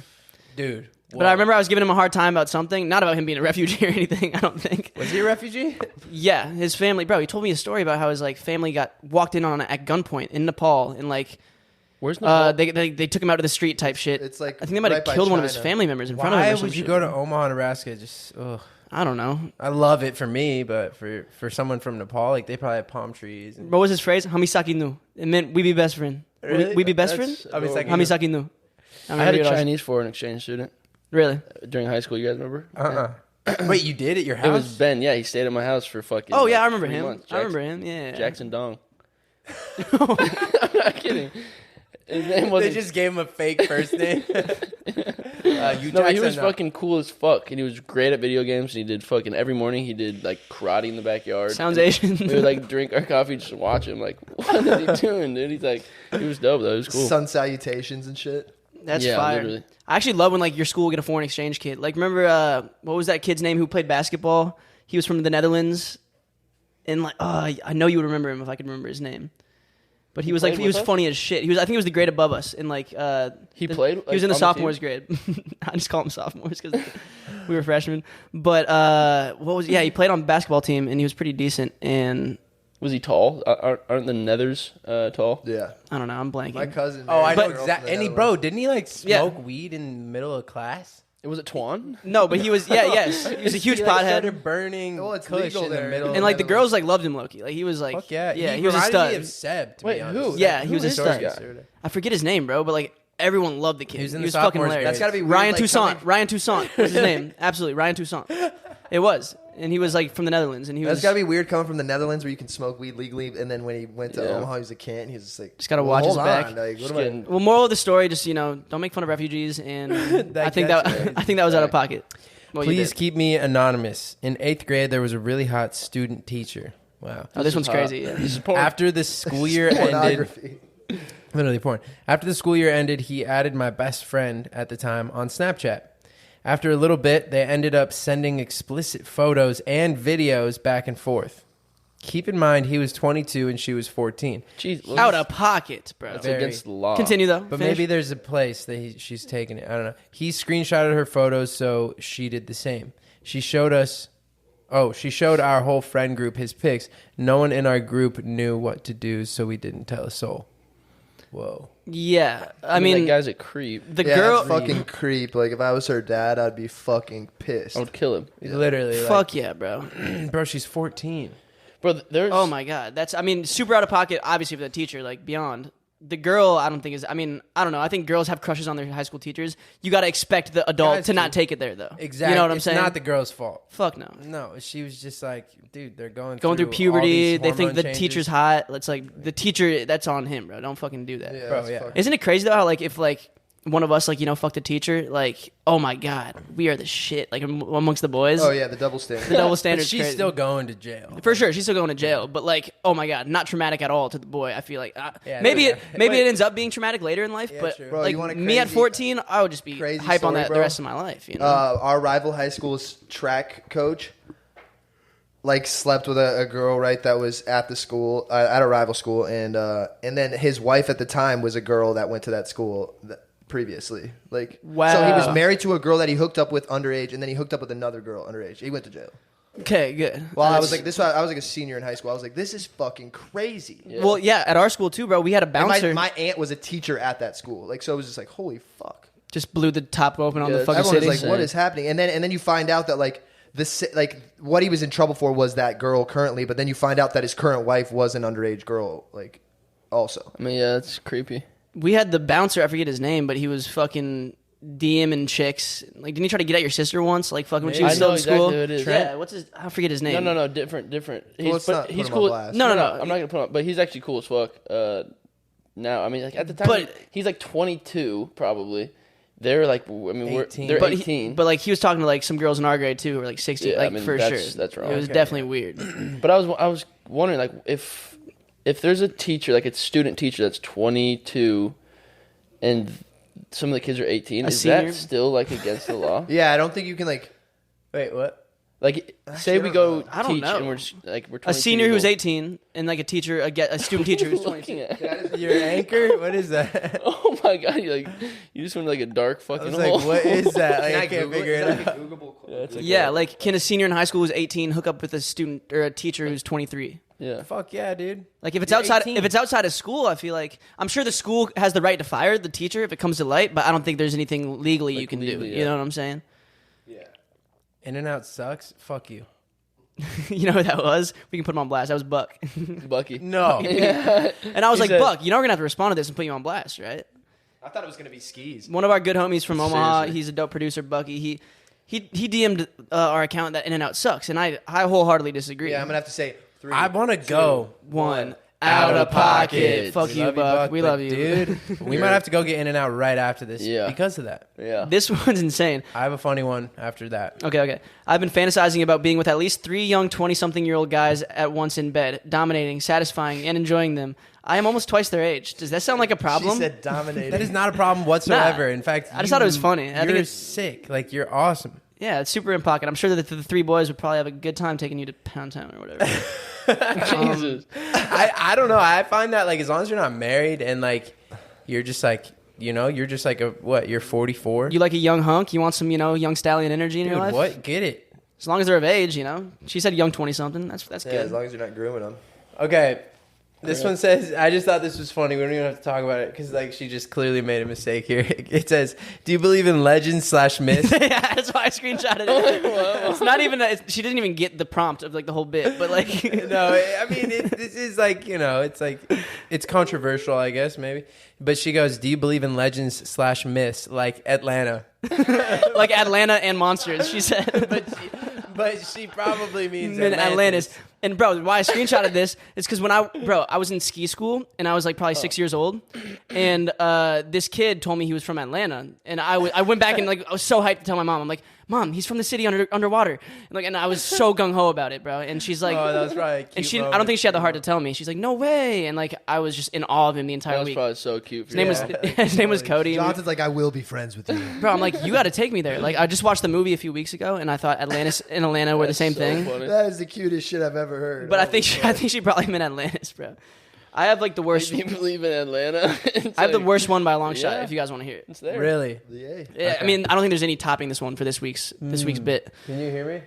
Dude. But I remember I was giving him a hard time about something, not about him being a refugee or anything. I don't think. Was he a refugee? Yeah, his family, bro. He told me a story about how his like family got walked in on at gunpoint in Nepal, and like Where's Nepal? they took him out to the street type shit. It's like I think they might have right by killed one of his China. family members in front of him. Why or some would you shit. go to Omaha, Nebraska? Just ugh. I don't know. I love it for me, but for someone from Nepal, like they probably have palm trees. And What was his phrase? Hamisaki nu. It meant we be best friend. Really? We be best That's friend. adorable. Hamisaki nu. I had a Chinese. Chinese foreign exchange student Really? during high school. You guys remember? Wait, you did at your house? It was Ben. Yeah, he stayed at my house for fucking. Oh yeah, like, I remember 3 him. months. I remember him. Yeah. Jackson Dong. I'm not kidding. His name They wasn't. just gave him a fake first name. You No, he was Jackson, fucking cool as fuck, and he was great at video games. And he did fucking every morning. He did like karate in the backyard. Sounds And Asian. We would like drink our coffee, just watch him. Like, what is he doing, dude? He's like, he was dope though. It was cool. Sun salutations and shit. That's Yeah, fire. literally. I actually love when like your school will get a foreign exchange kid. Like remember what was that kid's name who played basketball? He was from the Netherlands, and like I know you would remember him if I could remember his name. But he was like played he was with us? funny as shit. He was I think he was the grade above us in like He the- played, He was in the like, on the sophomores grade. I just call him sophomores because we were freshmen. But he played on the basketball team and he was pretty decent. And Was he tall? Aren't the Nethers tall? Yeah. I don't know, I'm blanking. My cousin. Oh, I married know a girl from exactly. the And he, Netherlands. bro, didn't he like Yeah. smoke weed in the middle of class? Was it Twan? No, but he was he was a huge He, like, pothead. started burning Well, it's kush legal in the there. middle. And of like the Netherlands. girls like loved him, Loki. Like he was like Fuck yeah, he was a reminded me stud. of Seb, to Wait, be honest. who? Yeah, he Who was a is stud. this guy? I forget his name, bro, but like everyone loved the kid. He was in he the was fucking sophomores hilarious. grade. That's gotta be weird, Ryan like, Toussaint. coming- Ryan Toussaint was his name. Absolutely, Ryan Toussaint. It was, and he was like from the Netherlands, and he That's was. gotta be weird coming from the Netherlands where you can smoke weed legally, and then when he went to Yeah. Omaha, he was a can't. He was just like, Just gotta well, watch his hold back. on, like, what Just am I- kidding. Well, moral of the story, just don't make fun of refugees, and I think gets that me. I think that was out of pocket. Well, you Please did. keep me anonymous. In 8th grade, there was a really hot student teacher. Wow. Oh, this one's is crazy. hot. Yeah. This is porn. After the school year ended, Pornography. literally porn. After the school year ended, he added my best friend at the time on Snapchat. After a little bit, they ended up sending explicit photos and videos back and forth. Keep in mind, he was 22 and she was 14. Jeez, well, Out of pocket, bro. That's Very. against the law. Continue though. But Finish. maybe there's a place that she's taking it. I don't know. He screenshotted her photos, so she did the same. She showed our whole friend group his pics. No one in our group knew what to do, so we didn't tell a soul. Whoa. Yeah, I that mean, guy's a creep. the Yeah, girl. that's fucking creep. Like if I was her dad, I'd be fucking pissed. I would kill him. Literally. Fuck yeah, bro. Bro, she's 14. Bro, there's. Oh my god, that's super out of pocket. Obviously for the teacher, like beyond. The girl, I don't think is. I mean, I don't know. I think girls have crushes on their high school teachers. You got to expect the adult Guys to not do. take it there, though. Exactly. You know what I'm It's saying? not the girl's fault. Fuck no. No, she was just like, dude, they're going Going through all puberty, these they think hormone the changes. teacher's hot. It's like the teacher. That's on him, bro. Don't fucking do that. Yeah, Bro, that's yeah. fucking- Isn't it crazy though? How like if like one of us like fucked a teacher, like oh my god, we are the shit. Like amongst the boys. Oh yeah, the double standard. The double But standard. she's still going to jail. For sure, she's still going to jail, but like, oh my god, not traumatic at all to the boy. I feel like Yeah, maybe no, it yeah. maybe But- it ends up being traumatic later in life, but true. Bro, like you want a me at crazy- 14, I would just be crazy hype on story, that the bro? rest of my life. You know, Our rival high school's track coach, like, slept with a girl, right, that was at the school, at a rival school, and then his wife at the time was a girl that went to that school previously. Like, Wow. So he was married to a girl that he hooked up with underage, and then he hooked up with another girl underage. He went to jail. Okay, good. Well, I was like a senior in high school. I was like, this is fucking crazy. Yeah. Well, yeah, at our school too, bro. We had a And bouncer. my aunt was a teacher at that school. Like, so it was just like, holy fuck. Just blew the top open on Yeah, the fucking Everyone city. was like, what is happening? And then you find out that like what he was in trouble for was that girl currently, but then you find out that his current wife was an underage girl, like, also. I mean, yeah, that's creepy. We had the bouncer. I forget his name, but he was fucking DMing chicks. Like, didn't he try to get at your sister once? Like, fucking when she was I still know in exactly school. who it is. Yeah, what's his? I forget his name. No, different. Well, He's let's not he's put him cool. on blast. No. I'm not gonna put him on, but he's actually cool as fuck. Now, I mean, like at the time, But- he's like 22 probably. They're like, I mean, 18. they're But 18. but like he was talking to like some girls in our grade too, who were like 16, Yeah, like I mean, for that's- sure. that's wrong. It was Okay. definitely weird. But I was wondering, like, if there's a teacher, like a student teacher that's 22, and some of the kids are 18, A is senior? that still like against the law? Yeah, I don't think you can like. Wait, what? Like, say I we don't go know. I don't teach know. and we're 22 A senior years who's old. 18 and like a teacher, a student teacher who's 22. Looking at. Your anchor? What is that? Oh my god! You just went like a dark I fucking was hole. like, what is that? Like, I can't Google figure Is it that out. like a Googleable Yeah, it's like Yeah, a- like can a senior in high school who's 18 hook up with a student or a teacher who's 23? yeah. Fuck yeah, dude. Like if it's You're outside 18. if it's outside of school, I feel like I'm sure the school has the right to fire the teacher if it comes to light, but I don't think there's anything legally you Like can legally, do. yeah. You know what I'm saying? Yeah. In-N-Out sucks. Fuck you. You know who that was? We can put him on blast. That was Buck. Bucky. No. And I was He like, said- Buck, you know we're gonna have to respond to this and put you on blast, right? I thought it was gonna be skis. One of our good homies from Omaha, Seriously. he's a dope producer, Bucky. He DM'd our account that In-N-Out sucks, and I wholeheartedly disagree. Yeah, I'm gonna have to say 3. I want to go. One. Out of pocket. Fuck We you, love Buck. We but love you. dude. We might have to go get In-N-Out right after this. Yeah. Because of that. Yeah. This one's insane. I have a funny one after that. Okay. I've been fantasizing about being with at least 3 young 20-something-year-old guys at once in bed, dominating, satisfying, and enjoying them. I am almost twice their age. Does that sound like a problem? She said dominating. That is not a problem whatsoever. Nah. In fact, I just thought it was funny. I think You're it's- sick. Like, you're awesome. Yeah, it's super in pocket. I'm sure that the 3 boys would probably have a good time taking you to Pound Town or whatever. Jesus. I don't know. I find that, like, as long as you're not married and, like, you're just, like, you know, you're just, like, you're 44? You like a young hunk? You want some, young stallion energy in Dude, your life? what? Get it. As long as they're of age, She said young 20-something. That's Yeah, good. as long as you're not grooming them. Okay. This one says, I just thought this was funny. We don't even have to talk about it because, like, she just clearly made a mistake here. It says, do you believe in legends / myths? Yeah, that's why I screenshotted it. It's not even she didn't even get the prompt of like the whole bit, but like No, I mean, this is like, it's like, it's controversial, I guess, maybe. But she goes, do you believe in legends / myths like Atlanta? like Atlanta and monsters. She said, But she probably means Atlantis. And bro, why I screenshotted this is because when I was in ski school and I was like probably 6 years old, and this kid told me he was from Atlanta, and I went back and like I was so hyped to tell my mom. I'm like, Mom, he's from the city underwater, and I was so gung ho about it, bro. And she's like, Oh, that was probably a cute and I moment. don't think she had the heart to tell me. She's like, no way, and like I was just in awe of him the entire That was week. probably so cute. For His name you. was his name was Cody. and we- Jonathan's like, I will be friends with you. Bro, I'm like, you got to take me there. Like, I just watched the movie a few weeks ago, and I thought Atlantis and Atlanta were the same So thing. funny. That is the cutest shit I've ever heard. But I think she probably meant Atlantis, bro. I have like the worst. Do you believe in Atlanta? I have the worst one by a long shot. Yeah. If you guys want to hear it, It's there. Really? Yeah. yeah, I mean, I don't think there's any topping this one for this week's bit. Can you hear me?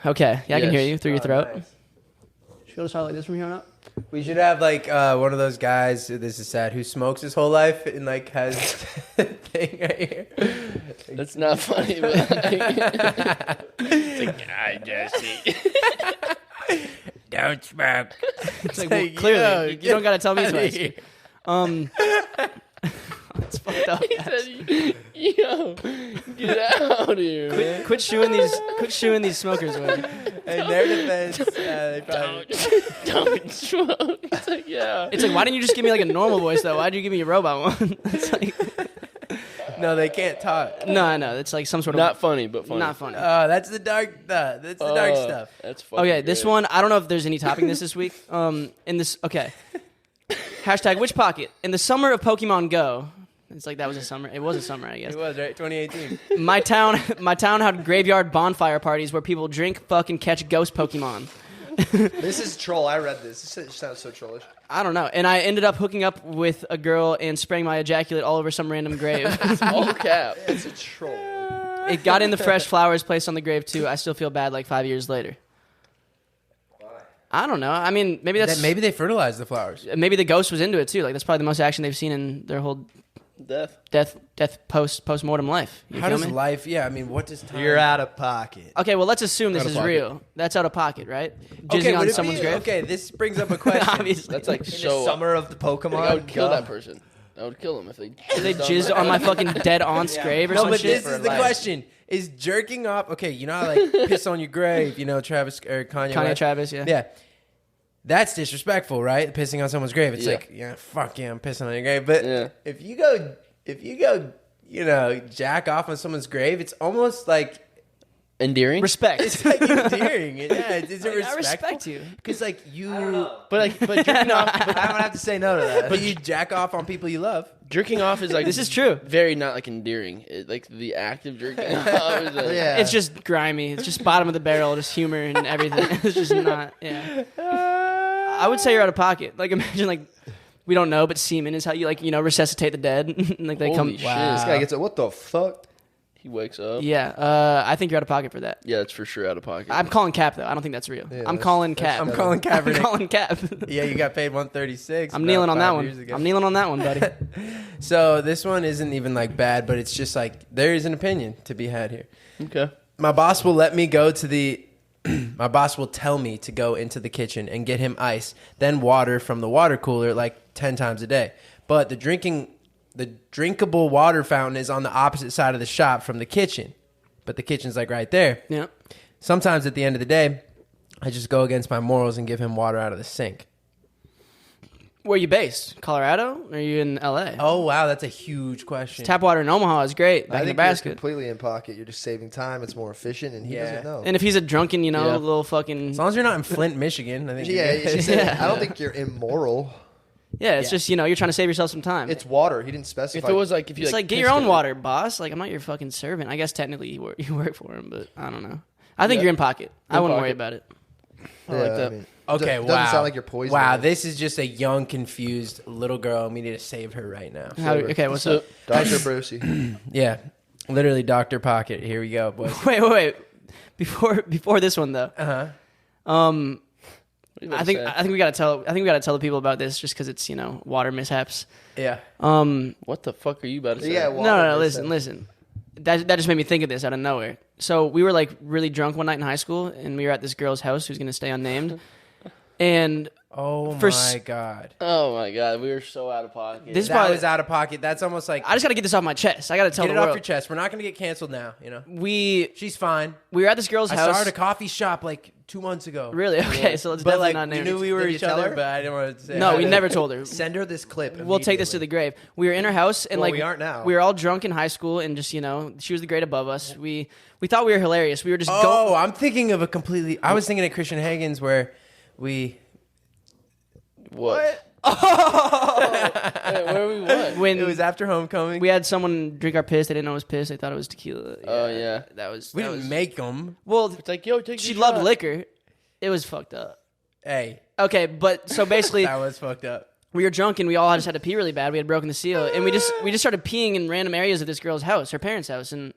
Okay, yeah, I can Yes. hear you through your throat. Nice. Should we start like this from here on out? We should have like one of those guys. This is sad. Who smokes his whole life and like has a thing right here. That's not funny, but it's like, I just see. Don't smoke. It's like, like, well, clearly, yo, you don't got to tell me get twice. outta It's fucked up. He said, yo, get out of here, man. Quit shooing these smokers away. In their defense, they probably. Don't smoke. It's like, yeah. It's like, why didn't you just give me like a normal voice though? Why did you give me a robot one? It's like, No, they can't talk. no, I know. It's like some sort of Not funny, but funny. not funny. That's the dark stuff. That's the dark stuff. That's fucking Okay, this great. one, I don't know if there's any topping this week. Okay. Hashtag which pocket? In the summer of Pokemon Go. It's like that was a summer. It was a summer, I guess. It was, right? 2018. My town had graveyard bonfire parties where people drink, fuck, and catch ghost Pokemon. This is troll. I read this. This sounds so trollish. I don't know. And I ended up hooking up with a girl and spraying my ejaculate all over some random grave. All cap. It's a troll. It got in the fresh flowers placed on the grave too. I still feel bad like 5 years later. I don't know. I mean, maybe that's Maybe they fertilized the flowers. maybe the ghost was into it too. Like that's probably the most action they've seen in their whole death post-mortem life. You How feel does me? life? Yeah, I mean, what does time? You're out of pocket. Okay, well let's assume this Out of is pocket. real. That's out of pocket, right? Okay, Jizzing would on it someone's be, grave. Okay, this brings up a question. Obviously. That's like In so. the summer of the Like, Pokemon. I would kill go. that person. I would kill them if they. They jizzed on my fucking dead aunt's grave or No, some but shit. this is the question: is jerking off? Okay, you know how like piss on your grave? You know, Travis or Kanye. Kanye West? Travis, yeah. Yeah. That's disrespectful, right? Pissing on someone's grave. It's Yeah. like, yeah, fuck yeah, I'm pissing on your grave. But Yeah. if you go, you know, jack off on someone's grave, it's almost like Endearing. Respect. it's like endearing. Yeah, is it I respectful? respect you. Because like you, but jerking off. I would have to say no to that. but you jack off on people you love. Jerking off is like This is true. Very not like endearing. Like the act of jerking off. Is like, Yeah. It's just grimy. It's just bottom of the barrel, just humor and everything. It's just not. Yeah. I would say you're out of pocket. Like imagine like we don't know, but semen is how you like resuscitate the dead. Like they come. Holy shit. This guy gets it. What the fuck? He wakes up. Yeah. I think you're out of pocket for that. Yeah, it's for sure out of pocket. I'm calling cap though. I don't think that's real. Yeah, I'm that's- calling that's cap. I'm calling I'm Kaepernick. calling cap. Yeah, you got paid 136. I'm kneeling on that one. Years ago. I'm kneeling on that one, buddy. So this one isn't even like bad, but it's just like there is an opinion to be had here. Okay. My boss will let me go to the. My boss will tell me to go into the kitchen and get him ice, then water from the water cooler like 10 times a day. But the drinkable water fountain is on the opposite side of the shop from the kitchen. But the kitchen's like right there. Yeah. Sometimes at the end of the day, I just go against my morals and give him water out of the sink. Where are you based? Colorado? Or are you in LA? Oh, wow. That's a huge question. Tap water in Omaha is great. Back I in the think you're basket. completely in pocket. You're just saving time. It's more efficient, and he Yeah. doesn't know. And if he's a drunken, Yeah. little fucking As long as you're not in Flint, Michigan, I think yeah, you're good. it's just- I don't think you're immoral. yeah, it's Yeah. just you're trying to save yourself some time. It's water. He didn't specify. If it was like if you It's like get pissed your own on it- water, boss. Like I'm not your fucking servant. I guess technically you work for him, but I don't know. I think Yeah. you're in pocket. I In wouldn't pocket. worry about it. I like that. Okay, doesn't wow. sound like you're poisoning. Wow, this is just a young, confused little girl. We need to save her right now. Okay, what's So- up? Dr. Brucey. Yeah, literally Dr. Pocket. Here we go, boys. Wait. Before this one though, Uh-huh. What are you about I to think say? we gotta tell the people about this just because it's water mishaps. Yeah. What the fuck are you about to say? Yeah, No. Listen. That just made me think of this out of nowhere. So we were like really drunk one night in high school, and we were at this girl's house who's gonna stay unnamed, and Oh For my god. Oh my god, we were so out of pocket. This- That probably- was out of pocket. That's almost like I just gotta get this off my chest. I gotta tell get the it off world. your chest. We're not gonna get canceled now. You know, We she's fine. were at this girl's I house. saw her at a coffee shop like 2 months ago. Really? Okay, so let's But definitely like not we name knew it. we were Did you each tell other, her? but I didn't want to say. No, it. we never told her. Send her this clip. We'll take this to the immediately. grave. We were in her house, and Well, like we aren't now. We were all drunk in high school, and just she was the grade above us. We thought we were hilarious. We were just Oh, I'm thinking of a completely. I was thinking of Christian Hagen's where we. what? Wait, where we what? when It was after homecoming. we had someone drink our piss. They didn't know it was piss. They thought it was tequila. Oh, yeah. that was. We that didn't was- make them. Well, It's like, yo, take she your loved shot. liquor. It was fucked up. Hey, Okay, but so basically, that was fucked up. we were drunk and we all just had to pee really bad. We had broken the seal, and we just started peeing in random areas of this girl's house, her parents' house, and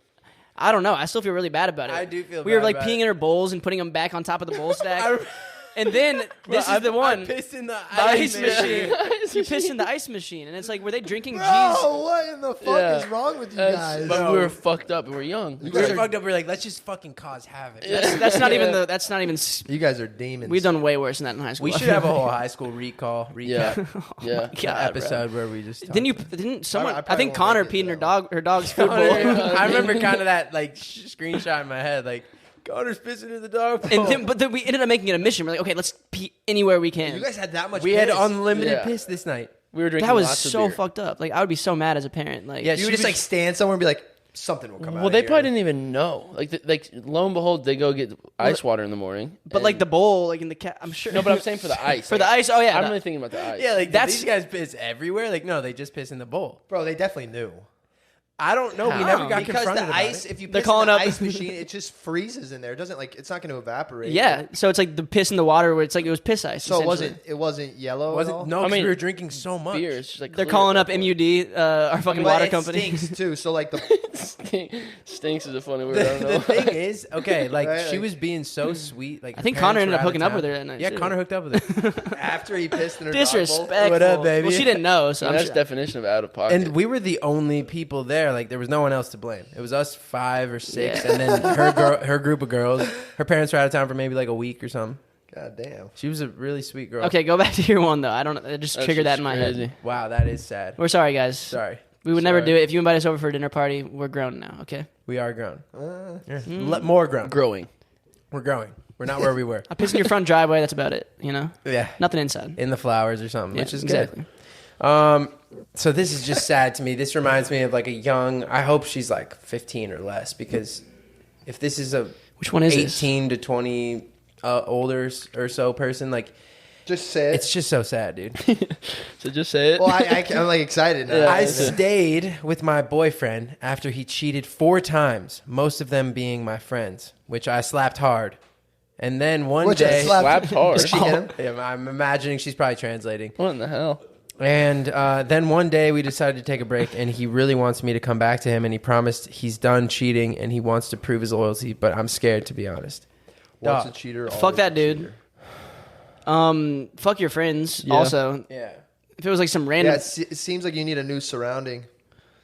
I don't know. I still feel really bad about it. I do feel We were bad like about peeing it. in her bowls and putting them back on top of the bowl stack. I- And then this is the I one. pissed in the The ice ice machine. You pissed in the ice machine, and it's like, were they drinking G's? Bro, what in the fuck Yeah. is wrong with you That's- guys? But we were fucked up. We were young. You We were guys are- fucked up. We were like, let's just fucking cause havoc. That's not even the. That's not even. You guys are demons. We've done way worse than that in high school. We should have a whole high school recall Yeah. recap Yeah. God, episode where we just. Didn't you? talked Didn't someone? I I, probably think won't Connor make it, peed in though. her dog's food about bowl. it. I remember kind of that like screenshot in my head, like Connor's pissing in the dog bowl. But then we ended up making it a mission. We're like, okay, let's pee anywhere we can. You guys had that much. we had piss. unlimited Yeah. piss this night. We were drinking that was lots of so beer. fucked up. Like I would be so mad as a parent. Like Yeah, You she would just was- like stand somewhere and be like, something will come out. Well, they of probably here. didn't even know. Like lo and behold, they go get ice water in the morning. but like the bowl, like in the cat. I'm sure. No, but I'm saying for the ice. for the ice. Oh yeah, I'm the- really thinking about the ice. Yeah, like That's- these guys piss everywhere. Like no, they just piss in the bowl. Bro, they definitely knew. I don't know. We How? never got Because confronted the about ice, it. if you They're piss calling in the up- ice machine, it just freezes in there. It doesn't it's not going to evaporate. yeah. So it's like the piss in the water, where it's like it was piss ice. So essentially. it wasn't yellow. Was at it? all? No, I 'cause mean, we were drinking so much. beer. It's just like They're clear calling at up that point. MUD, our fucking But water it company. stinks too. So like the Stinks is a funny word. I don't know. The thing is, okay, like Right, she like- was being so sweet. Like I think her Connor parents ended up were out of hooking up with town. her that night. Yeah, too. Connor hooked up with her. After he pissed in her dog Disrespectful. What up, baby? Well, she didn't know, so I'm That's sure. definition of out of pocket. And we were the only people there. Like there was no one else to blame. It was us 5 or 6, Yeah. and then her group of girls. Her parents were out of town for maybe like a week or something. God damn. She was a really sweet girl. Okay, go back to your one though. I don't. It just That's triggered that just in my crazy. head. Wow, that is sad. We're sorry, guys. Sorry. We would never Sorry. do it. If you invite us over for a dinner party, we're grown now. Okay. We are grown. Yeah. More grown. Growing. We're growing. We're not where we were. I piss in your front driveway. That's about it. You know, Yeah. nothing inside. In the flowers or something, Yeah, which is exactly. good. So this is just sad to me. This reminds me of like a young. I hope she's like 15 or less, because if this is a Which one is this? 18 to 20 older or so person, like Just say it. it's just so sad, dude. So just say it. well, I'm like excited now. Yeah. I stayed with my boyfriend after he cheated 4 times, most of them being my friends, which I slapped hard. And then one Which I day, slapped. Slapped hard. Did she hit him? Yeah, I'm imagining she's probably translating. What in the hell? And then one day we decided to take a break, and he really wants me to come back to him, and he promised he's done cheating and he wants to prove his loyalty, but I'm scared, to be honest. Once Dog. a cheater, Fuck always that a dude. cheater. Fuck your friends. Yeah. Also, Yeah. if it was like some Yeah, random. it seems like you need a new surrounding.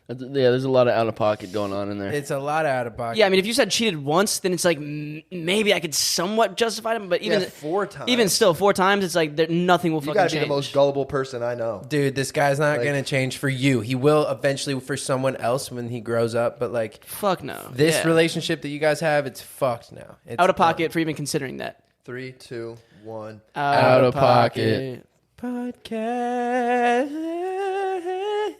Yeah, there's a lot of out of pocket going on in there. It's a lot out of pocket. Yeah, I mean, if you said cheated once, then it's like maybe I could somewhat justify them, but even Yeah, 4 times. even still 4 times, it's like nothing will You fucking gotta change. be the most gullible person I know. Dude, this guy's not Like- going to change for you. He will eventually for someone else when he grows up, but like Fuck no. this Yeah. relationship that you guys have, it's fucked now. It's out of pocket for even considering that. 3, 2, 1. Out of pocket. Podcast.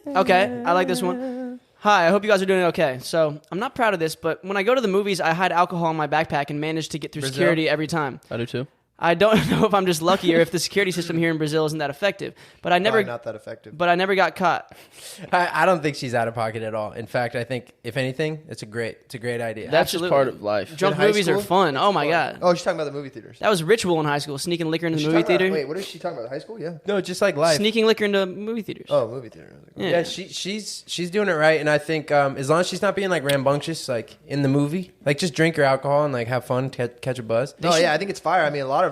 Okay, I like this one. Hi, I hope you guys are doing okay. So, I'm not proud of this, but when I go to the movies, I hide alcohol in my backpack and manage to get through Brazil? security every time. I do too. I don't know if I'm just lucky or if the security system here in Brazil isn't that effective, but I never Probably not that effective. but I never got caught. I don't think she's out of pocket at all. In fact, I think if anything, it's a great idea. That's just Absolutely. part of life. Drunk In high movies are school? fun. Oh my god. Oh, she's talking about the movie theaters. That was ritual in high school, sneaking liquor into Is the she movie talking about- theater. Wait, what is she talking about? High school? Yeah. No, just like life. Sneaking liquor into movie theaters. Oh, movie theater. Yeah. Yeah, she's doing it right, and I think as long as she's not being like rambunctious, like in the movie, like just drink your alcohol and like have fun, catch a buzz. No, yeah, I think it's fire. I mean, a lot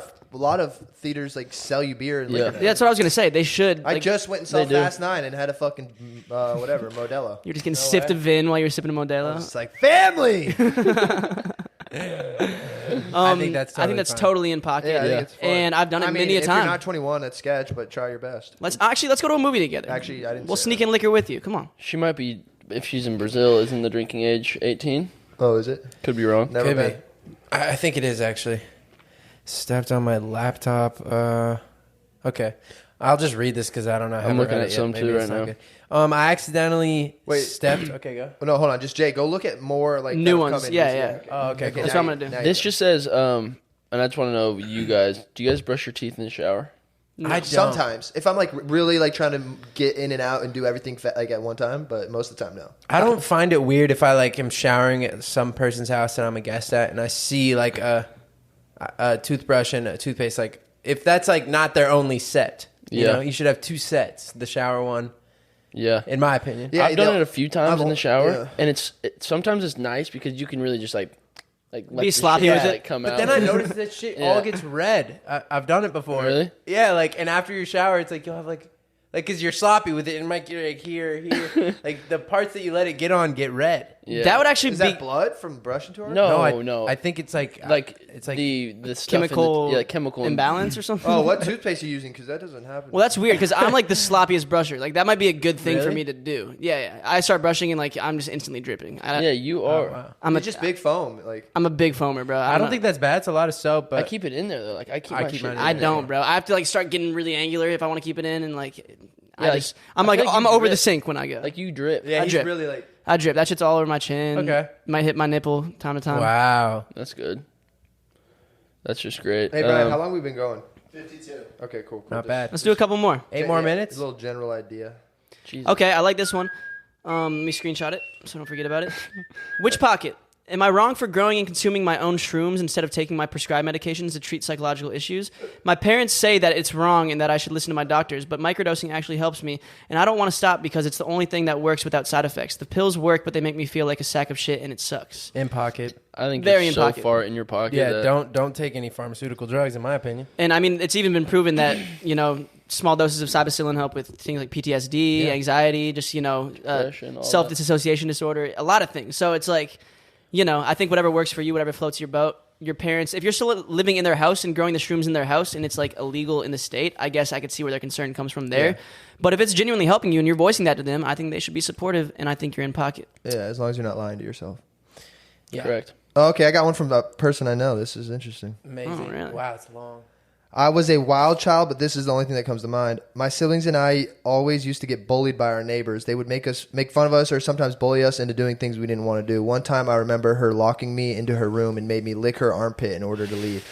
of theaters like sell you beer and liquor. Yeah. now. Yeah, that's what I was gonna say. They should. I like, just went and saw they do. Fast 9 and had a fucking whatever Modelo. you're just getting sipped of Vin while you're sipping a Modelo. It's like family. I think that's I think that's fine. totally in pocket. Yeah, I think it's fun. And I've done it I mean, many a if time. you're not 21, that's sketch, but try your best. Let's go to a movie together. Actually, I didn't. We'll say sneak that. in liquor with you. Come on. She might be, if she's in Brazil, isn't the drinking age 18? Oh, is it? Could be wrong. Never Could been. be. I think it is actually. Stepped on my laptop. Okay, I'll just read this because I don't know. I I'm haven't looking read at it yet. some Maybe too it's right not now. good. I accidentally Wait. stepped. Okay, go. Oh, no, hold on. Just Jay, go look at more like New that have ones. come in Yeah, recently. yeah. Oh, okay. Cool. That's now what I'm you- gonna do. now This you- just says, and I just want to know, you guys, do you guys brush your teeth in the shower? I don't. Sometimes, if I'm like really like trying to get in and out and do everything like at one time, but most of the time, no. I don't find it weird if I like am showering at some person's house that I'm a guest at, and I see like a toothbrush and a toothpaste. Like if that's like not their only set, you Yeah. know, you should have 2 sets. The shower one, Yeah. in my opinion. Yeah, I've done they'll- it a few times I've in the al- shower, yeah. and sometimes it's nice because you can really just like let Be the sloppy shit, with it. like, come But out. then I noticed that shit Yeah. all gets red. I've done it before. Really? Yeah, like, and after your shower, it's like you'll have like, because you're sloppy with it, and it might get like here, like the parts that you let it get on get red. Yeah. That would actually Is be that blood from brushing to her? No. No, I think it's like it's like the stuff in chemical, chemical imbalance or something. Oh, what toothpaste are you using? Because that doesn't happen. Well, that's weird because I'm like the sloppiest brusher. Like that might be a good thing for Really? me to do. Yeah, yeah. I start brushing and like I'm just instantly dripping. Yeah, you are. wow. I'm It's just big foam. Like I'm a big foamer, bro. I don't think that's bad. It's a lot of soap, but I keep it in there though. Like I keep I my keep shit mine in in I there. don't, bro. I have to like start getting really angular if I want to keep it in, and like Yeah, like, I'm I like feel like I'm you over the drip. sink when I go. Like you drip. yeah, I he's drip. really like. I drip. That shit's all over my chin. Okay. Might hit my nipple time to time. wow. That's good. That's just great. Hey Brian, how long we been going? 52. Okay, cool. Not bad. Let's do a couple more. 8 more Yeah, minutes. A little general idea. Jesus. Okay, I like this one. Let me screenshot it so I don't forget about it. Which pocket? Am I wrong for growing and consuming my own shrooms instead of taking my prescribed medications to treat psychological issues? My parents say that it's wrong and that I should listen to my doctors, but microdosing actually helps me, and I don't want to stop because it's the only thing that works without side effects. The pills work, but they make me feel like a sack of shit, and it sucks. In pocket. I think Very it's in so pocket. far in your pocket. Yeah, that don't take any pharmaceutical drugs, in my opinion. And I mean, it's even been proven that, small doses of psilocybin help with things like PTSD, anxiety, just, Depression, all self-disassociation disorder, a lot of things. So it's like, I think whatever works for you, whatever floats your boat. Your parents, if you're still living in their house and growing the shrooms in their house and it's like illegal in the state, I guess I could see where their concern comes from there. Yeah. But if it's genuinely helping you and you're voicing that to them, I think they should be supportive, and I think you're in pocket. Yeah, as long as you're not lying to yourself. Yeah. Correct. Oh, okay, I got one from a person I know. This is interesting. Amazing. Oh, really? Wow, it's long. I was a wild child, but this is the only thing that comes to mind. My siblings and I always used to get bullied by our neighbors. They would make fun of us or sometimes bully us into doing things we didn't want to do. One time I remember her locking me into her room and made me lick her armpit in order to leave.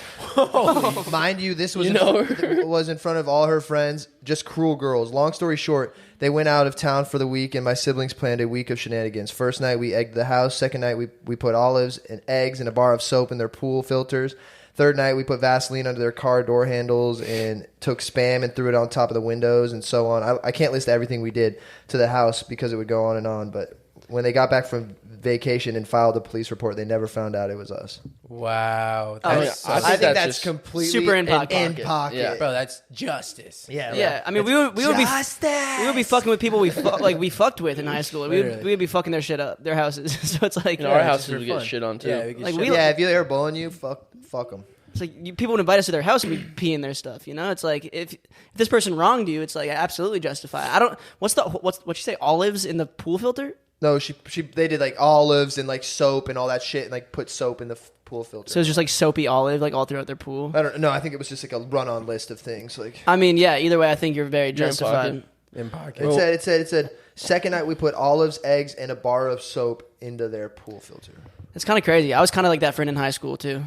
Mind you, this was, was in front of all her friends, just cruel girls. Long story short, they went out of town for the week and my siblings planned a week of shenanigans. First night we egged the house. Second night we put olives and eggs and a bar of soap in their pool filters. Third night, we put Vaseline under their car door handles and took Spam and threw it on top of the windows and so on. I can't list everything we did to the house because it would go on, but when they got back from vacation and filed a police report, they never found out it was us. Wow. I think that's completely super in pocket. In pocket. Yeah. Bro, that's justice. Yeah. Yeah, I mean, we would be fucking with people we fucked with in high school. We would be fucking their shit up, their houses. So it's like our houses would get shit on too. Yeah, we get If they're bullying you, fuck them. It's like people would invite us to their house and we'd pee in their stuff. It's like if this person wronged you, it's like absolutely justified. I don't. What you say? Olives in the pool filter? No, they did like olives and like soap and all that shit and like put soap in the pool filter. So it's just like soapy olive like all throughout their pool. I don't know. I think it was just like a run-on list of things. Like I mean, yeah. Either way, I think you're very justified. In pocket. It said second night we put olives, eggs, and a bar of soap into their pool filter. It's kind of crazy. I was kind of like that friend in high school too.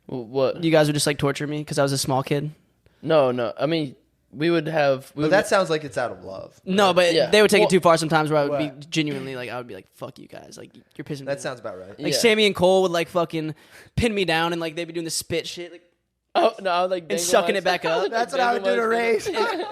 What? You guys would just like torture me because I was a small kid? No. I mean, we would have. But that sounds like it's out of love. No, but Yeah. they would take it too far sometimes where I would be genuinely like, I would be like, fuck you guys. Like, you're pissing me That off. sounds about right. Like, Yeah. Sammy and Cole would like fucking pin me down and like they'd be doing the spit shit. Like, Oh no, I would like and dangle sucking my- it back up. That's what I would do to Ray.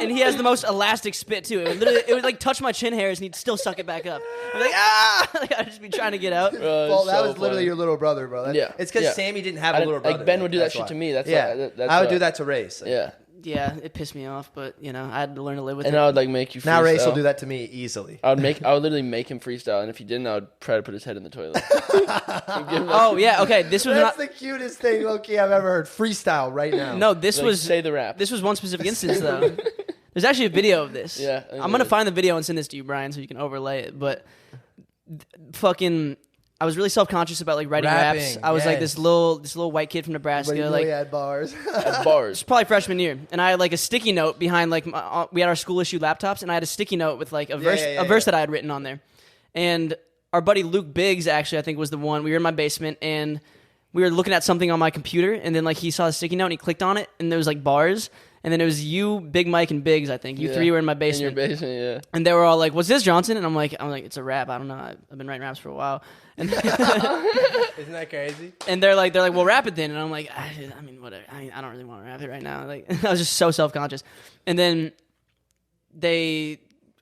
And he has the most elastic spit too. It would like touch my chin hairs and he'd still suck it back up. I'd be like, ah! Like, I'd just be trying to get out. Well, that so was literally funny. your little brother, bro. Yeah. It's because Yeah. Sammy didn't have a I little didn't- brother. like Ben would do that That's shit why. to me. That's yeah. why- that's I would why- do that to Race. Like, Yeah, Yeah, it pissed me off, but I had to learn to live with and it. I would like make you. Now Race will freestyle. do that to me easily. I would literally make him freestyle, and if he didn't, I would try to put his head in the toilet. Oh yeah, okay. This was That's not. the cutest thing, low-key, I've ever heard. Freestyle right now. No, this Like, was say the rap. This was one specific instance though. There's actually a video of this. Yeah, I'm gonna find the video and send this to you, Brian, so you can overlay it. But fucking, I was really self-conscious about like writing raps. Rapping, I was like yes. this little white kid from Nebraska, But you like had bars. At bars. it's probably freshman year, and I had like a sticky note behind like we had our school issue laptops, and I had a sticky note with like a verse that I had written on there, and our buddy Luke Biggs actually I think was the one. We were in my basement and we were looking at something on my computer, and then like he saw the sticky note and he clicked on it, and there was like bars, and then it was you, Big Mike, and Biggs. I think you three were in my basement. In your basement, yeah. And they were all like, "What's this, Johnson?" And I'm like, "It's a rap. I don't know. I've been writing raps for a while." And Isn't that crazy? and they're like, "Well, rap it then." And I'm like, "I mean, whatever. I don't really want to rap it right now." Like, I was just so self-conscious. And then they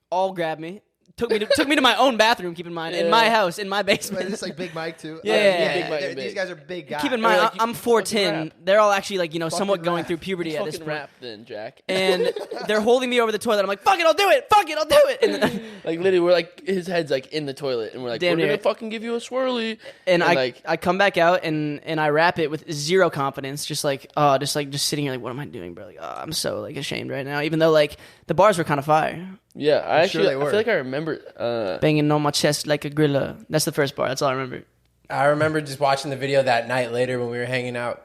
all grabbed me, took me to my own bathroom. Keep in mind, in my house, in my basement. It's like Big Mike, too. Yeah. Big Mike and These Big. guys are big guys. Keep in mind, like, I'm 4'10". rap. They're all actually like somewhat going rap. through puberty at this Fucking point. rap then, Jack. And they're holding me over the toilet. I'm like, "Fuck it, I'll do it. Fuck it, I'll do it." And then, Like literally, we're like his head's like in the toilet, and we're like, Damn we're near. gonna fucking give you a swirly. And like, I come back out and I rap it with zero confidence, just sitting here like, what am I doing, bro? Like, I'm so like ashamed right now, even though like the bars were kind of fire. yeah, I sure actually, they were. I feel like I remember. Banging on my chest like a gorilla. That's the first part. That's all I remember. I remember just watching the video that night later when we were hanging out,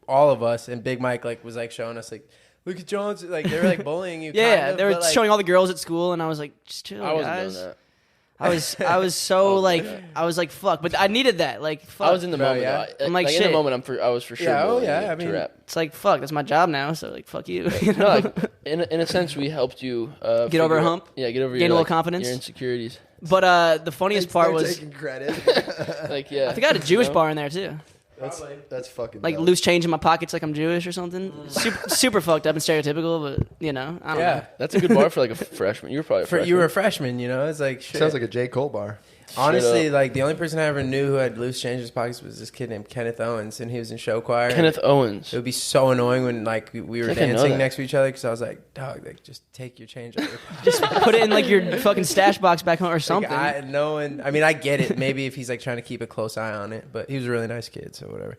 all of us, and Big Mike like was like showing us like, look at Johnson, like they were like bullying you. Yeah, kind of, they were but, like, showing all the girls at school, and I was like, just chill, I wasn't guys. doing that. I was so like, I was like, fuck, but I needed that. Like, fuck. I was in the Bro, moment. yeah. Though. I'm like, in shit. the moment, I was for sure. Yeah, oh, bullying yeah, you I to mean- rap. It's like, fuck, that's my job now. So like, fuck you. You know? No, like in a sense, we helped you Get over a figure out- hump? Yeah, get over Gain your, a little like, confidence? your insecurities. But the funniest part They're was taking credit. Like, yeah. I think I had a Jewish bar in there too. That's fucking Like dope. loose change in my pockets, like I'm Jewish or something. Super fucked up and stereotypical, but I don't know. That's a good bar for like a freshman. You were probably a freshman. You were a freshman, it's like shit. Sounds like a J. Cole bar. Honestly, like the only person I ever knew who had loose change in his pockets was this kid named Kenneth Owens, and he was in show choir. Kenneth Owens. It would be so annoying when like we were I think I know dancing that. next to each other because I was like, dog, like just take your change out of your pocket. Just put it in like your fucking stash box back home or something. I get it. Maybe if he's like trying to keep a close eye on it, but he was a really nice kid, so whatever.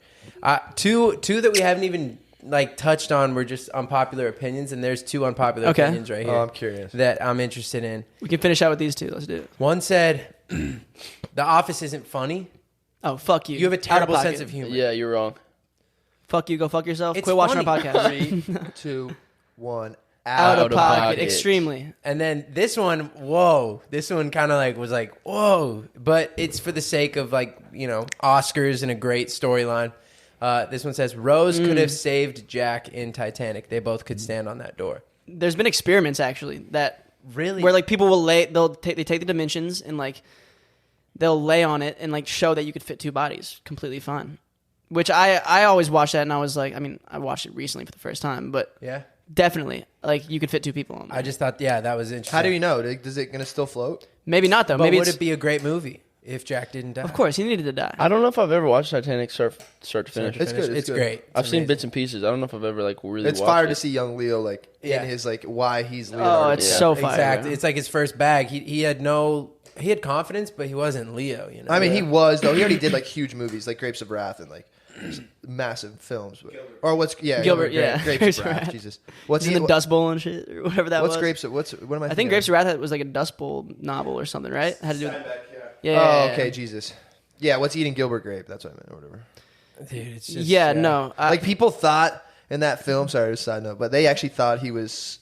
Two that we haven't even like touched on were just unpopular opinions, and there's two unpopular Okay. opinions right here. Oh, I'm curious. That I'm interested in. We can finish out with these two. Let's do it. One said, "The Office isn't funny. Oh, fuck you. You have a terrible Out of sense pocket. of humor." Yeah, you're wrong. Fuck you. Go fuck yourself. It's Quit watching funny. our podcast. 3, 2, 1. Out of of pocket. pocket. Extremely. And then this one, whoa. This one kind of like was like, whoa. But it's for the sake of like, Oscars and a great storyline. This one says, Rose could have saved Jack in Titanic. They both could stand on that door. There's been experiments actually that Really? where like people will lay. They take the dimensions and like they'll lay on it and like show that you could fit two bodies completely fine. Which I always watched that and I was like, I watched it recently for the first time, but Yeah. definitely like you could fit two people on there. I just thought, that was interesting. How do you know? Is it going to still float? Maybe not though. But Maybe would it's it be a great movie if Jack didn't die? of course he needed to die. I don't know if I've ever watched Titanic start to finish. It's good, It's good. great. It's I've seen amazing. bits and pieces. I don't know if I've ever like really It's watched fire it. to see young Leo like Yeah. in his like why he's Leonardo. Oh, it's Yeah. so fire. Exactly. bro. It's like his first bag. He had confidence, but he wasn't Leo, I mean, he was though. He already did like huge movies like Grapes of Wrath and like massive films. Or what's Gilbert, yeah. Grapes of Wrath. Jesus, what's He's in the Dust Bowl and shit or whatever that What's was. Grapes? What am I? I think thinking Grapes of? of Wrath was like a Dust Bowl novel or something, right? Had to do. Yeah. Oh, okay, Jesus. Yeah, what's Eating Gilbert Grape? That's what I meant, or whatever. Dude, it's just Yeah, no. Like people thought in that film. Sorry, just a side note, but they actually thought he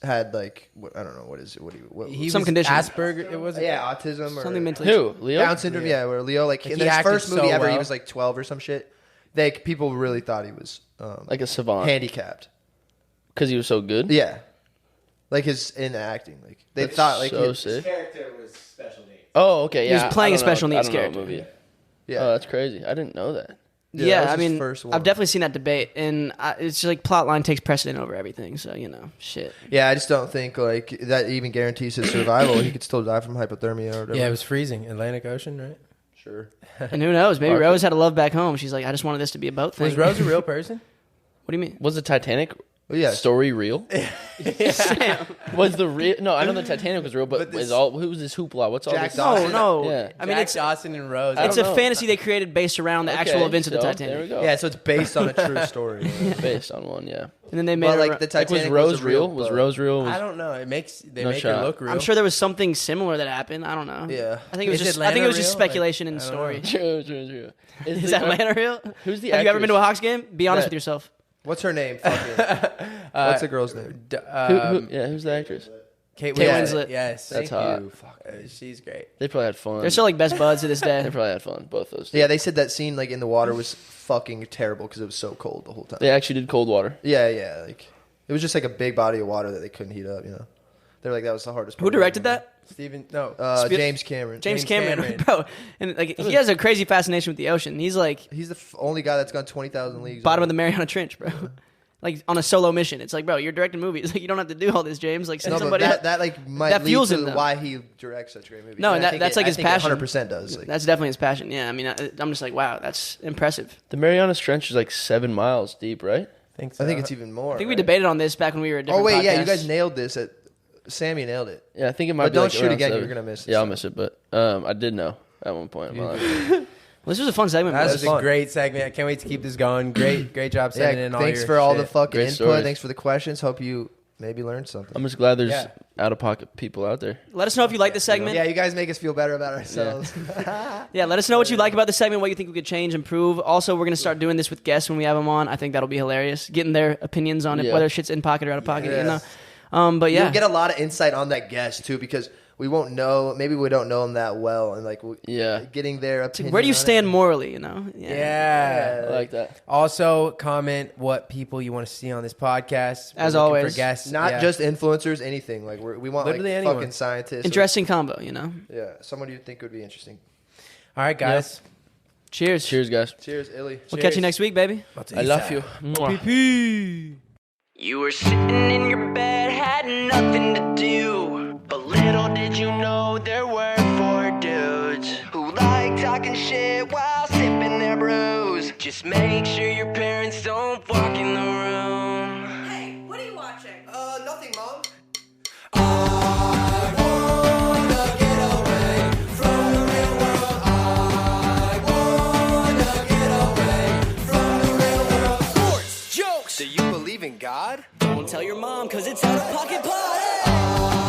had like I don't know what is it? he Some was condition. Asperger. It wasn't. yeah, autism or Something mentally. Who? Leo? Down syndrome. Yeah, where Leo like in he his acted first movie so ever, he well. was like 12 or some shit. People really thought he was Like a savant. handicapped. Because he was so good? Yeah, like his in acting, like they That's thought like so he- sick. Character was special needs. Oh, okay. He was Yeah. playing I a don't know- special needs I don't know what character. movie. yeah. Oh, that's crazy. I didn't know that. Yeah, Yeah, that was I his mean, first one. I've definitely seen that debate, and it's just like plot line takes precedent over everything. So shit. Yeah, I just don't think like that even guarantees his survival. He could still die from hypothermia or whatever. Yeah, it was freezing. Atlantic Ocean, right? Sure. And who knows? Maybe Arctic. Rose had a love back home. She's like, I just wanted this to be a boat thing. Was Rose a real person? What do you mean? Was the Titanic Well, yeah. story real? Was the real? No, I know the Titanic was real, but this- who was this hoopla? What's all Jack this? Dawson. No. Yeah. I mean, Jack it's Dawson and Rose. I it's don't a know. fantasy they created based around the actual Okay, events of the so, Titanic. There we go. Yeah, so it's based on a true story. Based on one, yeah. And then they made But it like around- the Like, Titanic was Rose was a real real? Was boat. Rose real? I don't know. They No make shot. her look real. I'm sure there was something similar that happened. I don't know. Yeah. I think it was Is just. I think it Atlanta was just real? Like, speculation I and don't story. True. Is Atlanta real? Who's the Have you ever been to a actress? Hawks game? Be honest That- with yourself. What's her name? Fucking. What's the girl's name? Who's the actress? Kate Kate Winslet. Winslet. Yes. That's Thank hot. you. Fuck. She's great. They probably had fun. They're still like best buds to this They day. probably had fun. Both those. Two. Yeah, they said that scene like in the water was fucking terrible because it was so cold the whole time. They actually did cold water. Yeah, like it was just like a big body of water that they couldn't heat up. They're like that was the hardest. Who part. directed that? Steven. No. James Cameron. James James Cameron, Cameron. bro. And like he has a crazy fascination with the ocean. He's like He's the only guy that's gone 20,000 leagues. bottom of the Mariana Trench, bro. Like on a solo mission. It's like, bro, you're directing movies. Like you don't have to do all this, James. Like send No, but somebody. that like might that lead fuels to him, though. why he directs such great movies. No, And and I think that's like his I think passion. 100% does. Like, That's definitely his passion. Yeah, I mean, I'm just like, wow, that's impressive. The Marianas Trench is like 7 miles deep, right? think so. I think it's even more. I think we right? debated on this back when we were at different Oh wait, yeah, you podcasts. guys nailed this. Sammy nailed it. Yeah, I think it might But be. don't like shoot around again, 7. you're gonna miss it, Yeah, I'll so. miss it, but I did know at one point in my life. Well, this was a fun segment. That man. was fun. a great segment. I can't wait to keep this going. Great job sending in all thanks your for all the shit. fucking Great input. stories. Thanks for the questions. Hope you maybe learned something. I'm just glad there's Yeah. out of pocket people out there. Let us know if you like this segment. Yeah, you guys make us feel better about ourselves. Yeah, let us know what you like about the segment, what you think we could change, improve. Also, we're going to start doing this with guests when we have them on. I think that'll be hilarious. Getting their opinions on it, Yeah. whether shit's in pocket or out of pocket, Yeah. But yeah. You'll get a lot of insight on that guest too, because we won't know. Maybe we don't know them that well, and like Yeah. getting their opinion. Where do you on stand it. morally? You know? Yeah. I like that. Also, comment what people you want to see on this podcast. As We're looking always. for guests. Not Yeah. just influencers, anything. Like we want Literally like anyone. fucking scientists. Interesting combo. You know? Yeah, someone you think would be interesting. All right, guys. Cheers. Cheers, guys. Cheers, Illy. We'll catch you next week, baby. I love you. Mwah. You were sitting in your bed, had nothing to do. But little did you know there were 4 dudes who like talking shit while sipping their brews. Just make sure your parents don't walk in the room. Hey, what are you watching? Nothing, Mom. Do you believe in God? Don't tell your mom, cause it's out of pocket party!